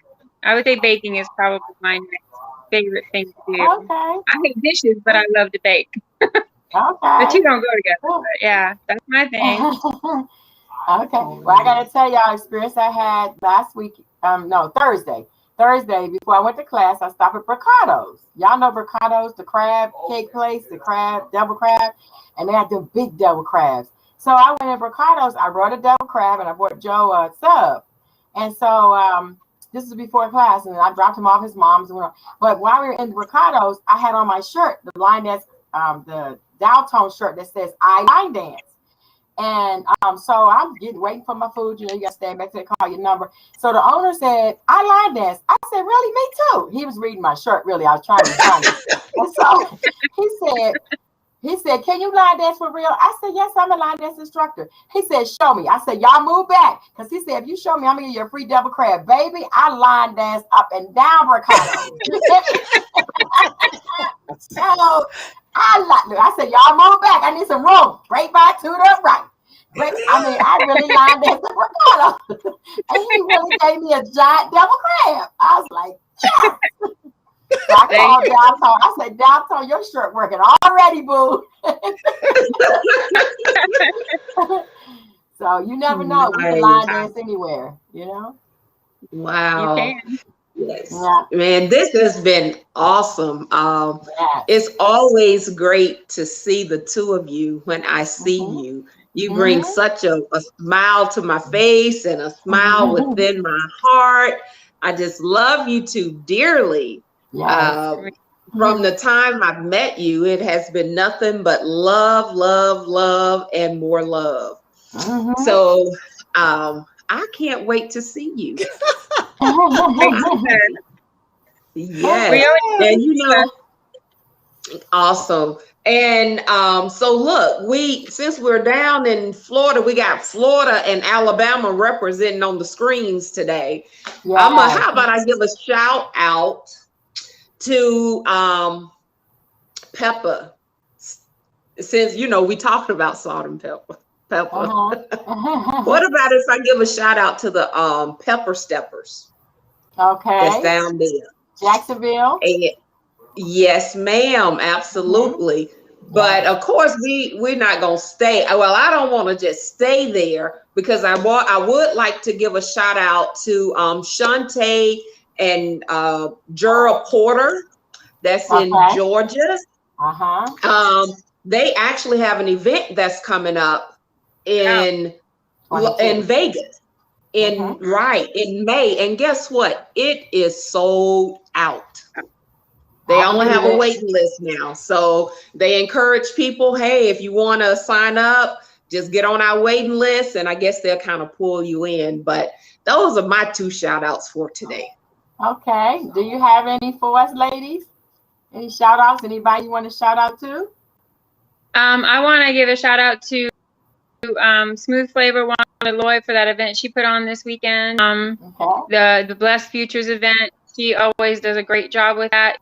I would say baking is probably my next favorite thing to do. Okay, I hate dishes, but I love to bake. The okay. two don't go together. But yeah, that's my thing. Okay. Well, I gotta tell y'all experience I had last week. No, Thursday. Thursday before I went to class, I stopped at Bricado's. Y'all know Bricado's, the crab cake place, the crab, devil crab, and they had the big devil crabs. So I went in Bricado's. I brought a devil crab and I bought Joe a sub. And so this is before class, and I dropped him off his mom's. But while we were in Bricado's, I had on my shirt the line dance, the Dow Tone shirt that says "I line dance." And so I'm waiting for my food. You know, you got to stand back to call your number. So the owner said, "I line dance." I said, "Really? Me too." He was reading my shirt. Really, I was trying to find it. And so he said, "Can you line dance for real?" I said, "Yes, I'm a line dance instructor." He said, "Show me." I said, "Y'all move back," because he said, "If you show me, I'm gonna give you a free devil crab, baby." I line dance up and down Bricado's. So I said, "Y'all move back. I need some room. Straight by to the right." But I really lined that to Ricardo. And he really gave me a giant devil crab. I was like, yes. So I called Downtown. I said, "Downtown, your shirt working already, boo." So you never know. You can line dance anywhere, you know? Wow. You can. Yes. Yeah. Man, this has been awesome. Yes. It's always great to see the two of you when I see you. You bring such a smile to my face and a smile within my heart. I just love you two dearly. Yes. From the time I've met you, it has been nothing but love, love, love, and more love. So I can't wait to see you. Yes. And you know, awesome. And so look, since we're down in Florida, we got Florida and Alabama representing on the screens today. Yes. How about I give a shout out to Pepper, since we talked about salt and pepper. What about if I give a shout out to the Pepper Steppers? Okay. That's down there. Jacksonville. Yes, ma'am, absolutely. But of course, we're not gonna stay. Well, I don't want to just stay there because I would like to give a shout out to Shantae and Jura Porter. That's in Georgia. They actually have an event that's coming up in Vegas in May, and guess what? It is sold out. They only have a waiting list now. So they encourage people, hey, if you want to sign up, just get on our waiting list. And I guess they'll kind of pull you in. But those are my 2 shout outs for today. Okay. Do you have any for us, ladies? Any shout outs? Anybody you want to shout out to? I want to give a shout out to Smooth Flavor Wanda Lloyd for that event she put on this weekend. The Blessed Futures event. She always does a great job with that.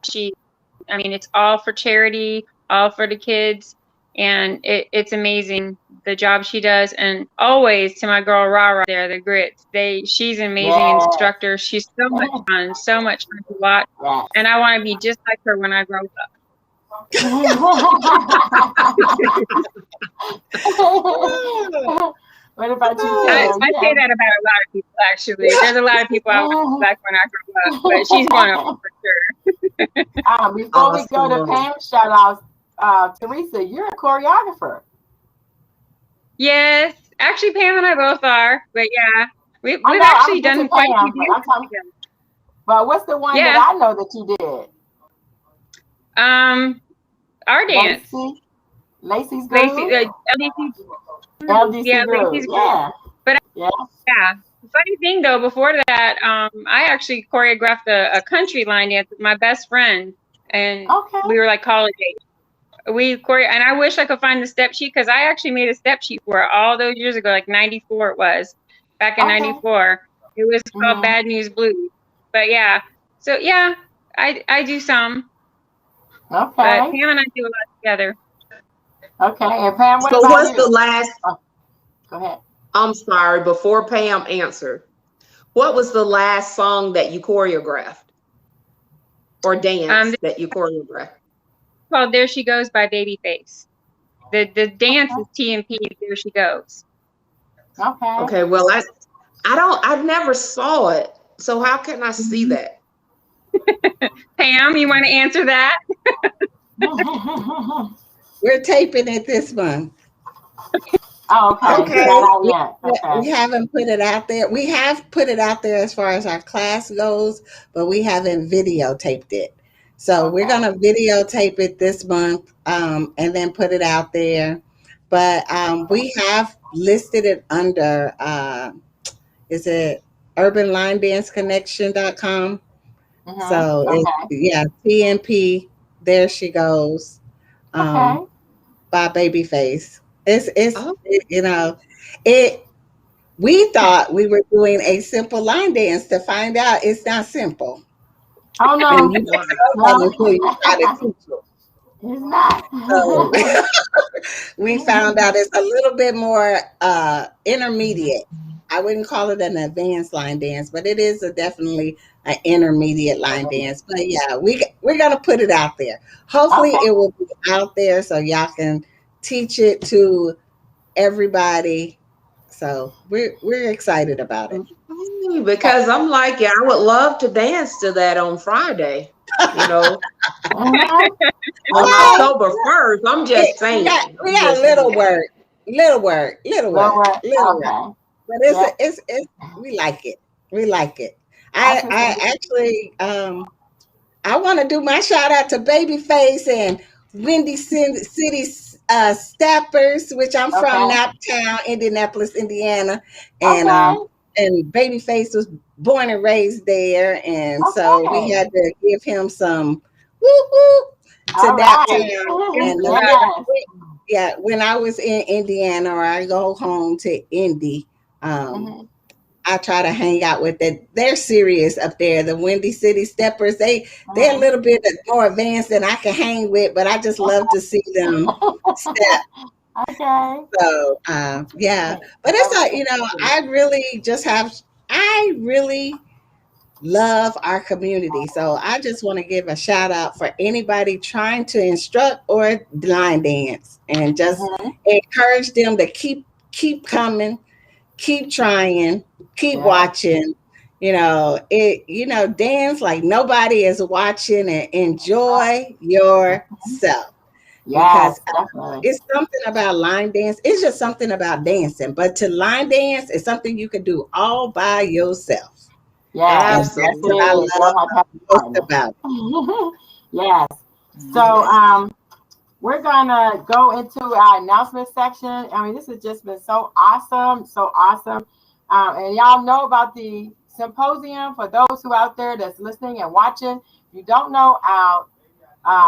It's all for charity, all for the kids, and it's amazing the job she does. And always to my girl Rara there, the Grits. She's an amazing instructor. She's so much fun to watch, and I want to be just like her when I grow up. What about you? I say that about a lot of people, actually. There's a lot of people I was like when I grew up, but she's one of them for sure. Before we go to Pam's shout outs, Teresa, you're a choreographer. Yes, actually, Pam and I both are. But yeah, we've actually done quite a few dances together. But what's the one that I know that you did? Our dance. Lacey's Groove? LDC Groove. Yeah. But yeah. Funny thing though, before that, I actually choreographed a country line dance with my best friend, and we were like college age. And I wish I could find the step sheet because I actually made a step sheet for it all those years ago, like 94 it was, back in 94. It was called Bad News Blues. But yeah, so yeah, I do some. Okay. But Pam and I do a lot together. Okay, and Pam, what's the last? Go ahead. I'm sorry. Before Pam answered, what was the last song that you choreographed or dance that you choreographed? Called "There She Goes" by Babyface. The dance is T&P. There She Goes. Okay. Okay. Well, I never saw it, so how can I see that? Pam, you want to answer that? We're taping it this month. Oh, okay. We haven't put it out there. We have put it out there as far as our class goes, but we haven't videotaped it. So we're going to videotape it this month and then put it out there. But we have listed it under, is it urbanlinedanceconnection.com? So TNP, There She Goes, by Babyface. We thought we were doing a simple line dance to find out it's not simple. Oh no, and you until you try to teach it. It's not. So we found out it's a little bit more intermediate. I wouldn't call it an advanced line dance, but it is definitely an intermediate line dance. But yeah, we're gonna put it out there. Hopefully it will be out there so y'all can teach it to everybody. So we're excited about it. Because I'm like, I would love to dance to that on Friday. On October 1st. I'm just saying. We got little work. But it's we like it. We like it. I actually I want to do my shout out to Babyface and Windy City Steppers, which I'm from Naptown, Indianapolis, Indiana, and Babyface was born and raised there, and so we had to give him some woo to Naptown. And when I was in Indiana or I go home to Indy, I try to hang out with it. They're serious up there. The Windy City Steppers, they're a little bit more advanced than I can hang with, but I just love to see them step. Okay. So but it's like, I really love our community. So I just want to give a shout out for anybody trying to instruct or line dance, and just Mhm. encourage them to keep coming, keep trying, keep Yeah. watching. Dance like nobody is watching, and enjoy yourself, because Yes, definitely. it's something about line dance. It's just something about dancing, but to line dance is something you can do all by yourself. Yes, And yes, that's what it I is. Absolutely. You don't love have to have a most partner. about Yes. So, it. we're gonna go into our announcement section. I mean, this has just been so awesome, so awesome. And y'all know about the symposium. For those who out there that's listening and watching, if you don't know, our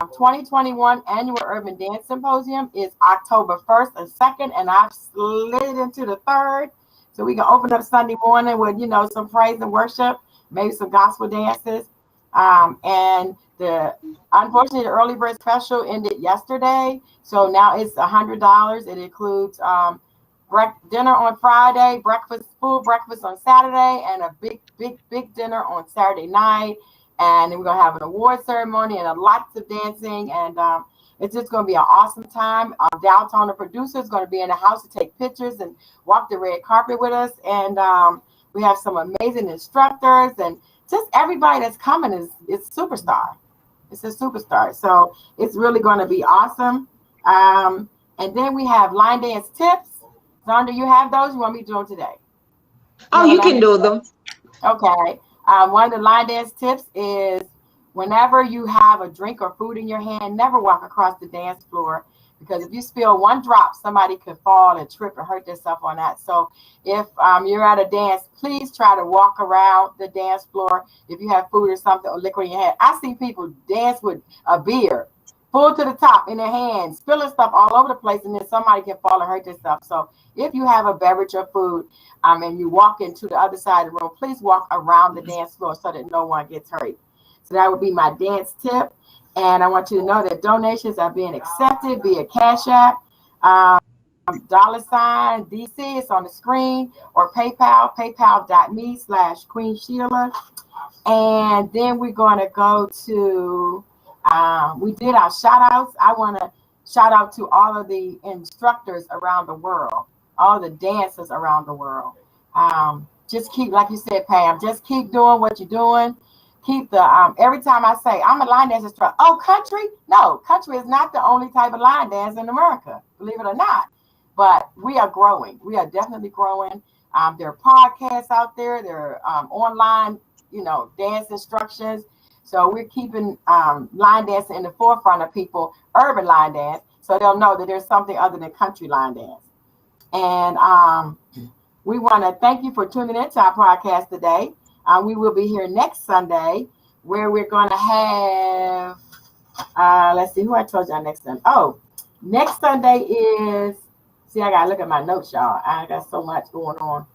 2021 annual Urban Dance Symposium is October 1st and 2nd, and I've slid it into the 3rd. So we can open up Sunday morning with, some praise and worship, maybe some gospel dances. And unfortunately, the early bird special ended yesterday. So now it's $100. It includes dinner on Friday, full breakfast on Saturday, and a big, big, big dinner on Saturday night. And then we're gonna have an award ceremony and lots of dancing, and it's just gonna be an awesome time. Downtown, the producer, is gonna be in the house to take pictures and walk the red carpet with us, and we have some amazing instructors, and just everybody that's coming is superstar. It's a superstar, so it's really going to be awesome. And then we have line dance tips. Zonda, you have those? You want me to do them today? You Oh, have a you line can dance? do them. Okay. One of the line dance tips is whenever you have a drink or food in your hand, never walk across the dance floor, because if you spill one drop, somebody could fall and trip and hurt themselves on that. So if you're at a dance, please try to walk around the dance floor. If you have food or something or liquid in your hand, I see people dance with a beer full to the top in their hands, spilling stuff all over the place, and then somebody can fall and hurt themselves. So if you have a beverage or food, and you walk into the other side of the room, please walk around the dance floor so that no one gets hurt. So that would be my dance tip. And I want you to know that donations are being accepted via Cash App, $ DC, it's on the screen, or PayPal, paypal.me/Queen Sheila. And then we're going to go to, we did our shout outs. I want to shout out to all of the instructors around the world, all the dancers around the world. Just keep, like you said, Pam, just keep doing what you're doing. Keep every time I say I'm a line dance instructor, oh, country? No, country is not the only type of line dance in America, believe it or not. But we are growing. We are definitely growing. There are podcasts out there. There are online, dance instructions. So we're keeping line dancing in the forefront of people, urban line dance, so they'll know that there's something other than country line dance. And we want to thank you for tuning in to our podcast today. We will be here next Sunday, where we're going to have, let's see, who I told y'all next Sunday. Oh, next Sunday is, see, I got to look at my notes, y'all. I got so much going on.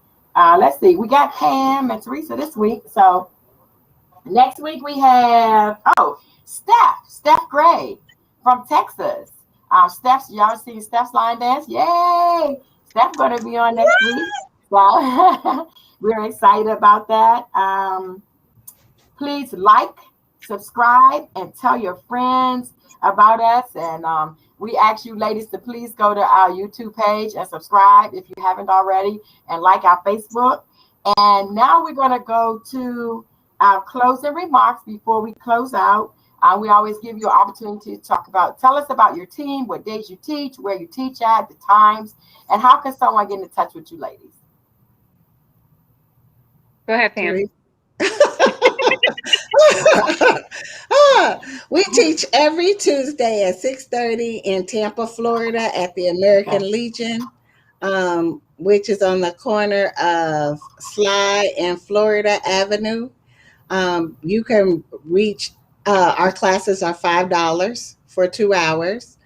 Let's see, we got Pam and Teresa this week. So next week we have, Steph Gray from Texas. Y'all see Steph's line dance? Yay! Steph's going to be on next week. So we're excited about that. Please like, subscribe, and tell your friends about us. And we ask you ladies to please go to our YouTube page and subscribe if you haven't already, and like our Facebook. And now we're going to go to our closing remarks before we close out. We always give you an opportunity to tell us about your team, what days you teach, where you teach at, the times, and how can someone get in touch with you ladies? Go ahead, Pam. We teach every Tuesday at 6:30 in Tampa, Florida, at the American Legion, which is on the corner of Sly and Florida Avenue. You can reach, our classes are $5 for 2 hours.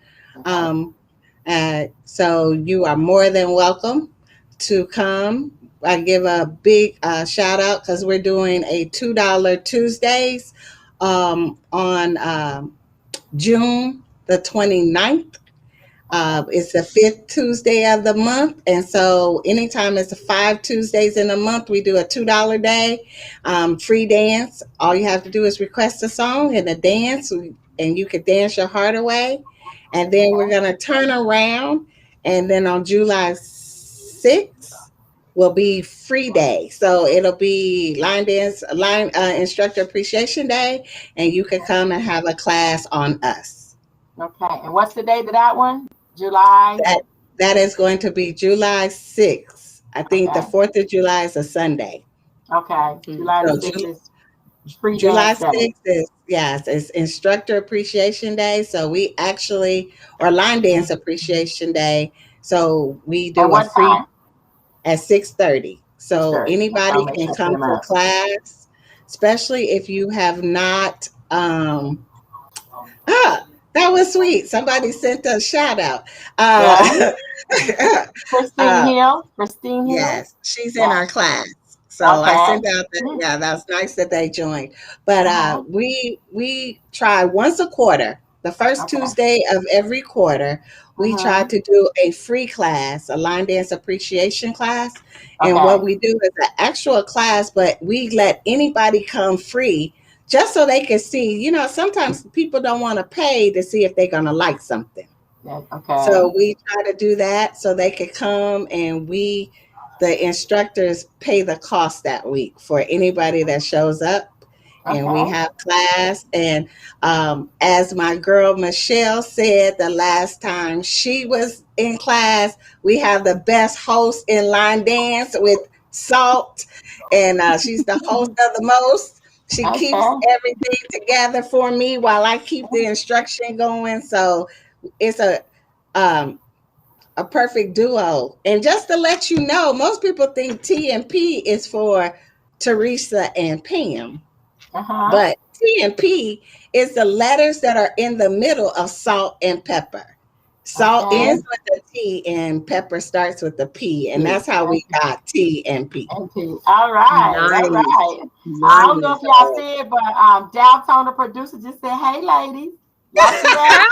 So you are more than welcome to come. I give a big shout out because we're doing a $2 Tuesdays on June the 29th. It's the 5th Tuesday of the month. And so anytime it's 5 Tuesdays in a month, we do a $2 day, free dance. All you have to do is request a song and a dance, and you can dance your heart away. And then we're going to turn around. And then on July 6th will be free day. So it'll be line instructor appreciation day. And you can come and have a class on us. Okay. And what's the date of that one? July? That is going to be July 6th. I think the 4th of July is a Sunday. Okay. July 6th is free July dance day. 6th is, yes, it's instructor appreciation day. So we actually, or line dance appreciation day. So we do a free time? At 6:30. So 6:30. anybody can come to class, especially if you have not, that was sweet. Somebody sent a shout out. Christine Hill. Yes, she's in our class. So I sent out that. Yeah, that's nice that they joined. But we try once a quarter, the first Tuesday of every quarter, we try to do a free class, a line dance appreciation class. And what we do is an actual class, but we let anybody come free just so they can see. You know, sometimes people don't want to pay to see if they're going to like something. So we try to do that so they could come, and the instructors pay the cost that week for anybody that shows up. And we have class. And as my girl Michelle said the last time she was in class, we have the best host in line dance with Salt. And she's the host of the most. She keeps everything together for me while I keep the instruction going. So it's a perfect duo. And just to let you know, most people think T and P is for Teresa and Pam. But T and P is the letters that are in the middle of salt and pepper. Salt ends with the T and pepper starts with the P. And that's how we got T and P. All right. Nice. All right. I don't know if y'all see it, but Downtown, the producer, just said, "Hey, ladies." Y'all see that?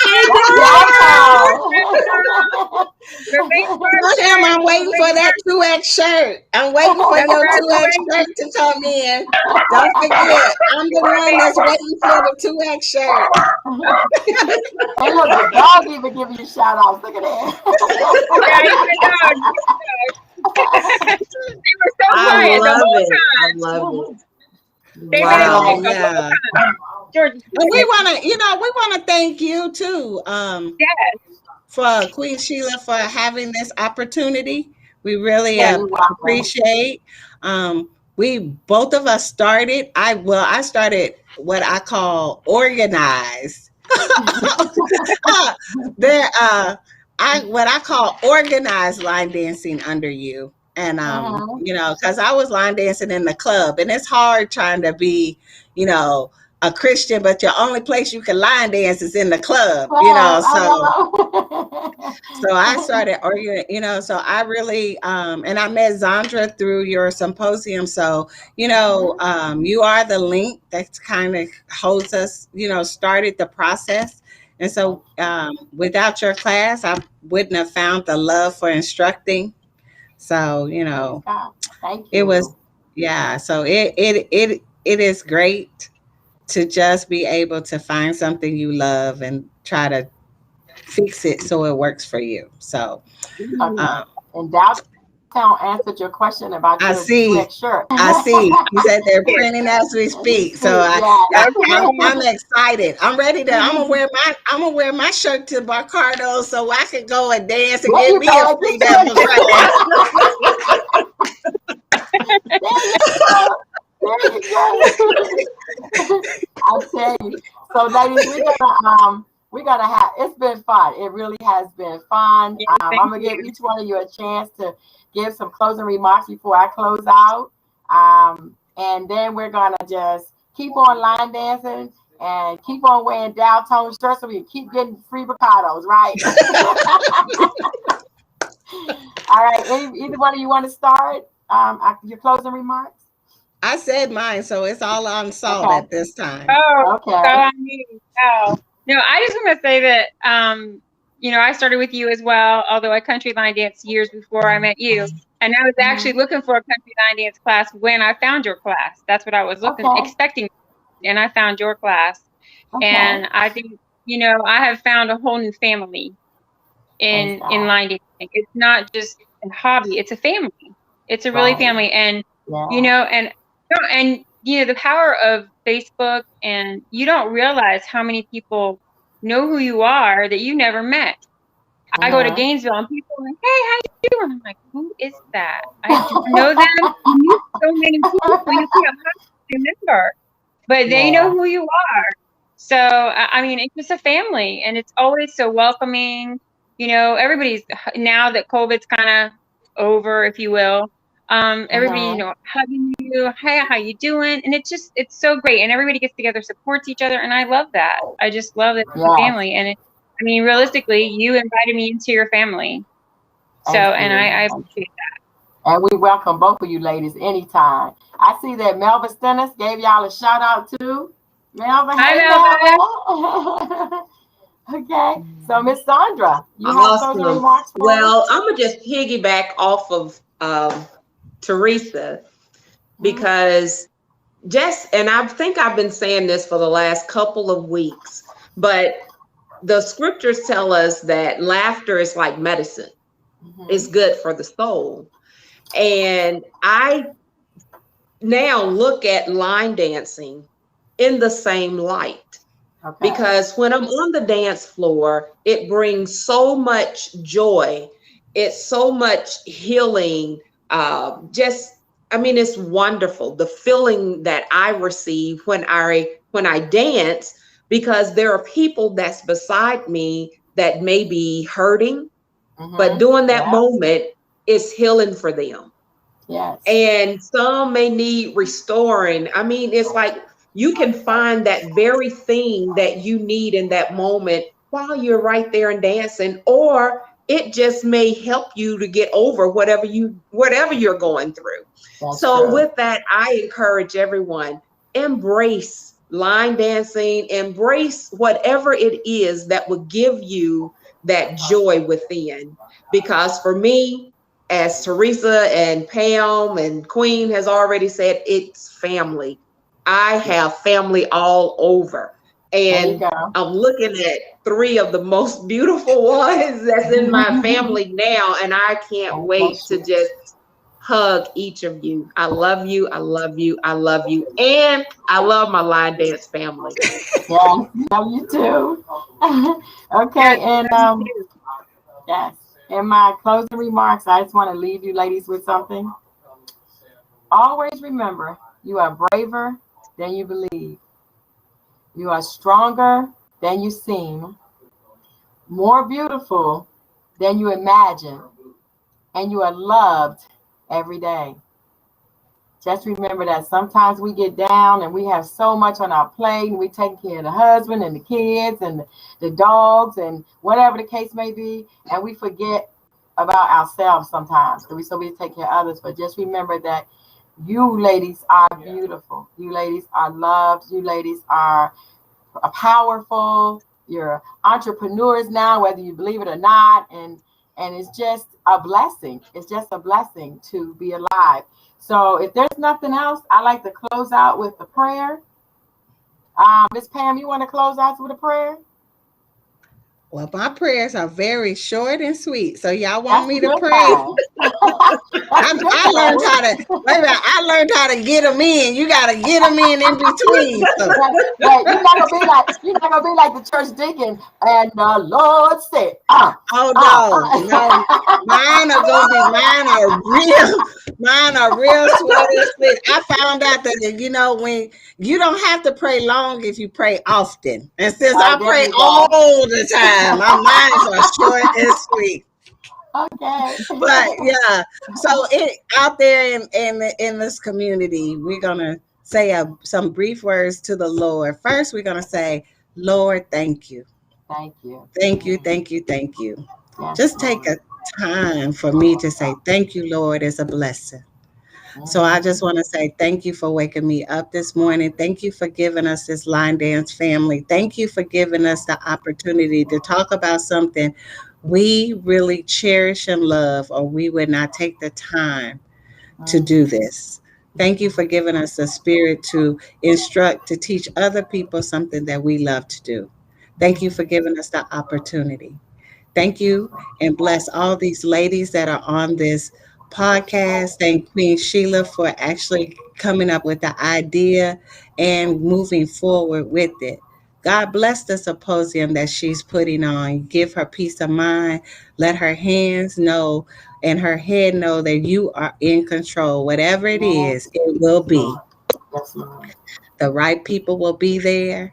I'm waiting for that 2X shirt. I'm waiting for your 2X shirt to come in. Don't forget, I'm the one that's waiting for the 2X shirt. Hey, look, the dog even giving you shout outs. Look at that. They were so quiet the whole time. I love it. Wow, yeah. And we want to thank you too, for Queen Sheila for having this opportunity. We really appreciate. We both of us started. I started what I call organized. What I call organized line dancing under you. And because I was line dancing in the club, and it's hard trying to be, a Christian, but your only place you can line dance is in the club, So I started arguing, so I really, and I met Zandra through your symposium. So, you are the link that kind of holds us, started the process. And so without your class, I wouldn't have found the love for instructing. So, Thank you. It was, so it is great to just be able to find something you love and try to fix it so it works for you. So, and Downtown answered your question about your shirt. I see. You said they're printing as we speak. So I'm excited. I'm ready to. I'm gonna wear my shirt to Barcardo so I can go and dance and get me a free dance. There you go. I'll tell you. So, ladies, we're gonna have. It's been fun. It really has been fun. I'm gonna give each one of you a chance to give some closing remarks before I close out. And then we're gonna just keep on line dancing and keep on wearing downtown shirts so we can keep getting free Ricardos, right? All right. Either one of you want to start? Your closing remarks? I said mine, so it's all on Salt at this time. Oh, okay. So I mean, no, I just want to say that I started with you as well, although I country line danced years before I met you. And I was actually looking for a country line dance class when I found your class. That's what I was expecting. And I found your class. Okay. And I think, I have found a whole new family in line dancing. It's not just a hobby, it's a family. It's a really family. And, the power of Facebook, and you don't realize how many people know who you are that you never met. I go to Gainesville and people are like, hey, how you doing? I'm like, who is that? I don't know them. You meet so many people, you can't remember. But they know who you are. So, I mean, it's just a family, and it's always so welcoming. Everybody's, now that COVID's kind of over, if you will, everybody, hugging you, hey, how you doing? And it's so great. And everybody gets together, supports each other. And I love that. I just love it as a family. And realistically, you invited me into your family. So, and I appreciate that. And we welcome both of you ladies anytime. I see that Melva Stennis gave y'all a shout out too. Melva, hey, Melva. Okay, so Miss Sandra, you have closing remarks for us? I'm gonna just piggyback off of Teresa, because and I think I've been saying this for the last couple of weeks, but the scriptures tell us that laughter is like medicine. It's good for the soul. And I now look at line dancing in the same light. Because when I'm on the dance floor, it brings so much joy. It's so much healing. It's wonderful. The feeling that I receive when I dance, because there are people that's beside me that may be hurting, but during that moment, it's healing for them. Yes. And some may need restoring. It's like, you can find that very thing that you need in that moment while you're right there and dancing, or it just may help you to get over whatever you're going through. That's true. With that, I encourage everyone, embrace line dancing, embrace whatever it is that will give you that joy within. Because for me, as Teresa and Pam and Queen has already said, it's family. I have family all over, and I'm looking at 3 of the most beautiful ones that's in my family now, and I can't wait to just hug each of you. I love you. I love you. I love you. And I love my line dance family. Yeah, love you too. Okay. And yes, in my closing remarks, I just want to leave you ladies with something. Always remember, you are braver than you believe. You are stronger than you seem, more beautiful than you imagine, and you are loved every day. Just remember that sometimes we get down and we have so much on our plate, and we take care of the husband and the kids and the dogs and whatever the case may be, and we forget about ourselves sometimes. So we take care of others, but just remember that you ladies are beautiful. You ladies are loved. You ladies are powerful. You're entrepreneurs now, whether you believe it or not. And it's just a blessing. It's just a blessing to be alive. So if there's nothing else, I like to close out with a prayer. Miss Pam, you want to close out with a prayer? Well, my prayers are very short and sweet. So y'all want me to pray? I learned how to get them in. You got to get them in between. So. You're not gonna be like the church deacon. And the Lord said, no. Mine are real short and sweet. I found out that when you don't have to pray long if you pray often. And since I pray all the time, my minds are short and sweet. Okay. But yeah, so out there in this community, we're gonna say some brief words to the Lord. First, we're gonna say, Lord, thank you. Thank you. Thank you, thank you, thank you. Yes, just take a time for me to say thank you, Lord, is a blessing. So I just want to say thank you for waking me up this morning. Thank you for giving us this line dance family. Thank you for giving us the opportunity to talk about something we really cherish and love, or we would not take the time to do this. Thank you for giving us the spirit to instruct, to teach other people something that we love to do. Thank you for giving us the opportunity. Thank you, and bless all these ladies that are on this podcast. Thank Queen Sheila for actually coming up with the idea and moving forward with it. God bless the symposium that she's putting on. Give her peace of mind. Let her hands know and her head know that you are in control. Whatever it is, it will be. Yes, Lord. The right people will be there.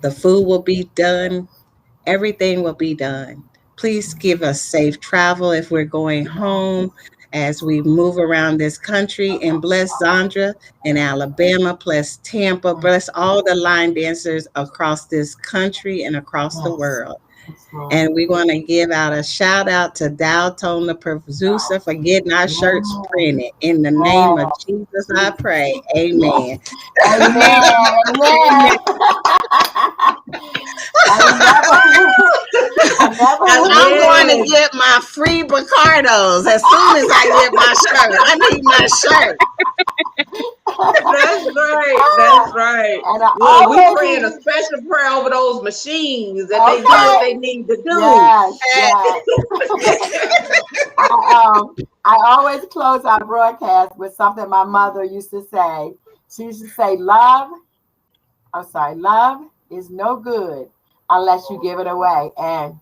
The food will be done. Everything will be done. Please give us safe travel if we're going home as we move around this country, and bless Zandra in Alabama, bless Tampa, bless all the line dancers across this country and across the world. Yes, Lord. And we want to give out a shout out to Dalton, the producer, for getting our shirts printed. In the name of Jesus, I pray. Amen. Amen. Amen. I'm going to get my free Bacardos as soon as I get my shirt. I need my shirt. That's right. That's right. Well, we praying a special prayer over those machines that they do what they need to do. Yes, yes. I always close our broadcast with something my mother used to say. She used to say, love is no good unless you give it away. And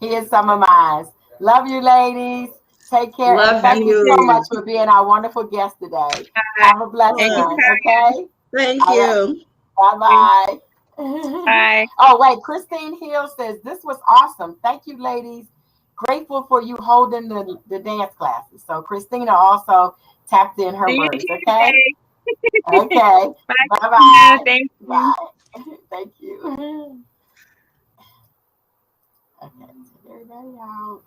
here's some of mine. Love you, ladies. Take care. Love Thank you so you. much for being our wonderful guest today. Have a blessed one, okay? Thank you. Bye-bye. Bye. Oh, wait. Christine Hill says, this was awesome. Thank you, ladies. Grateful for you holding the dance classes. So Christina also tapped in her words, okay? Okay. Bye-bye. Thank you. Bye. Thank you. Okay, take everybody out.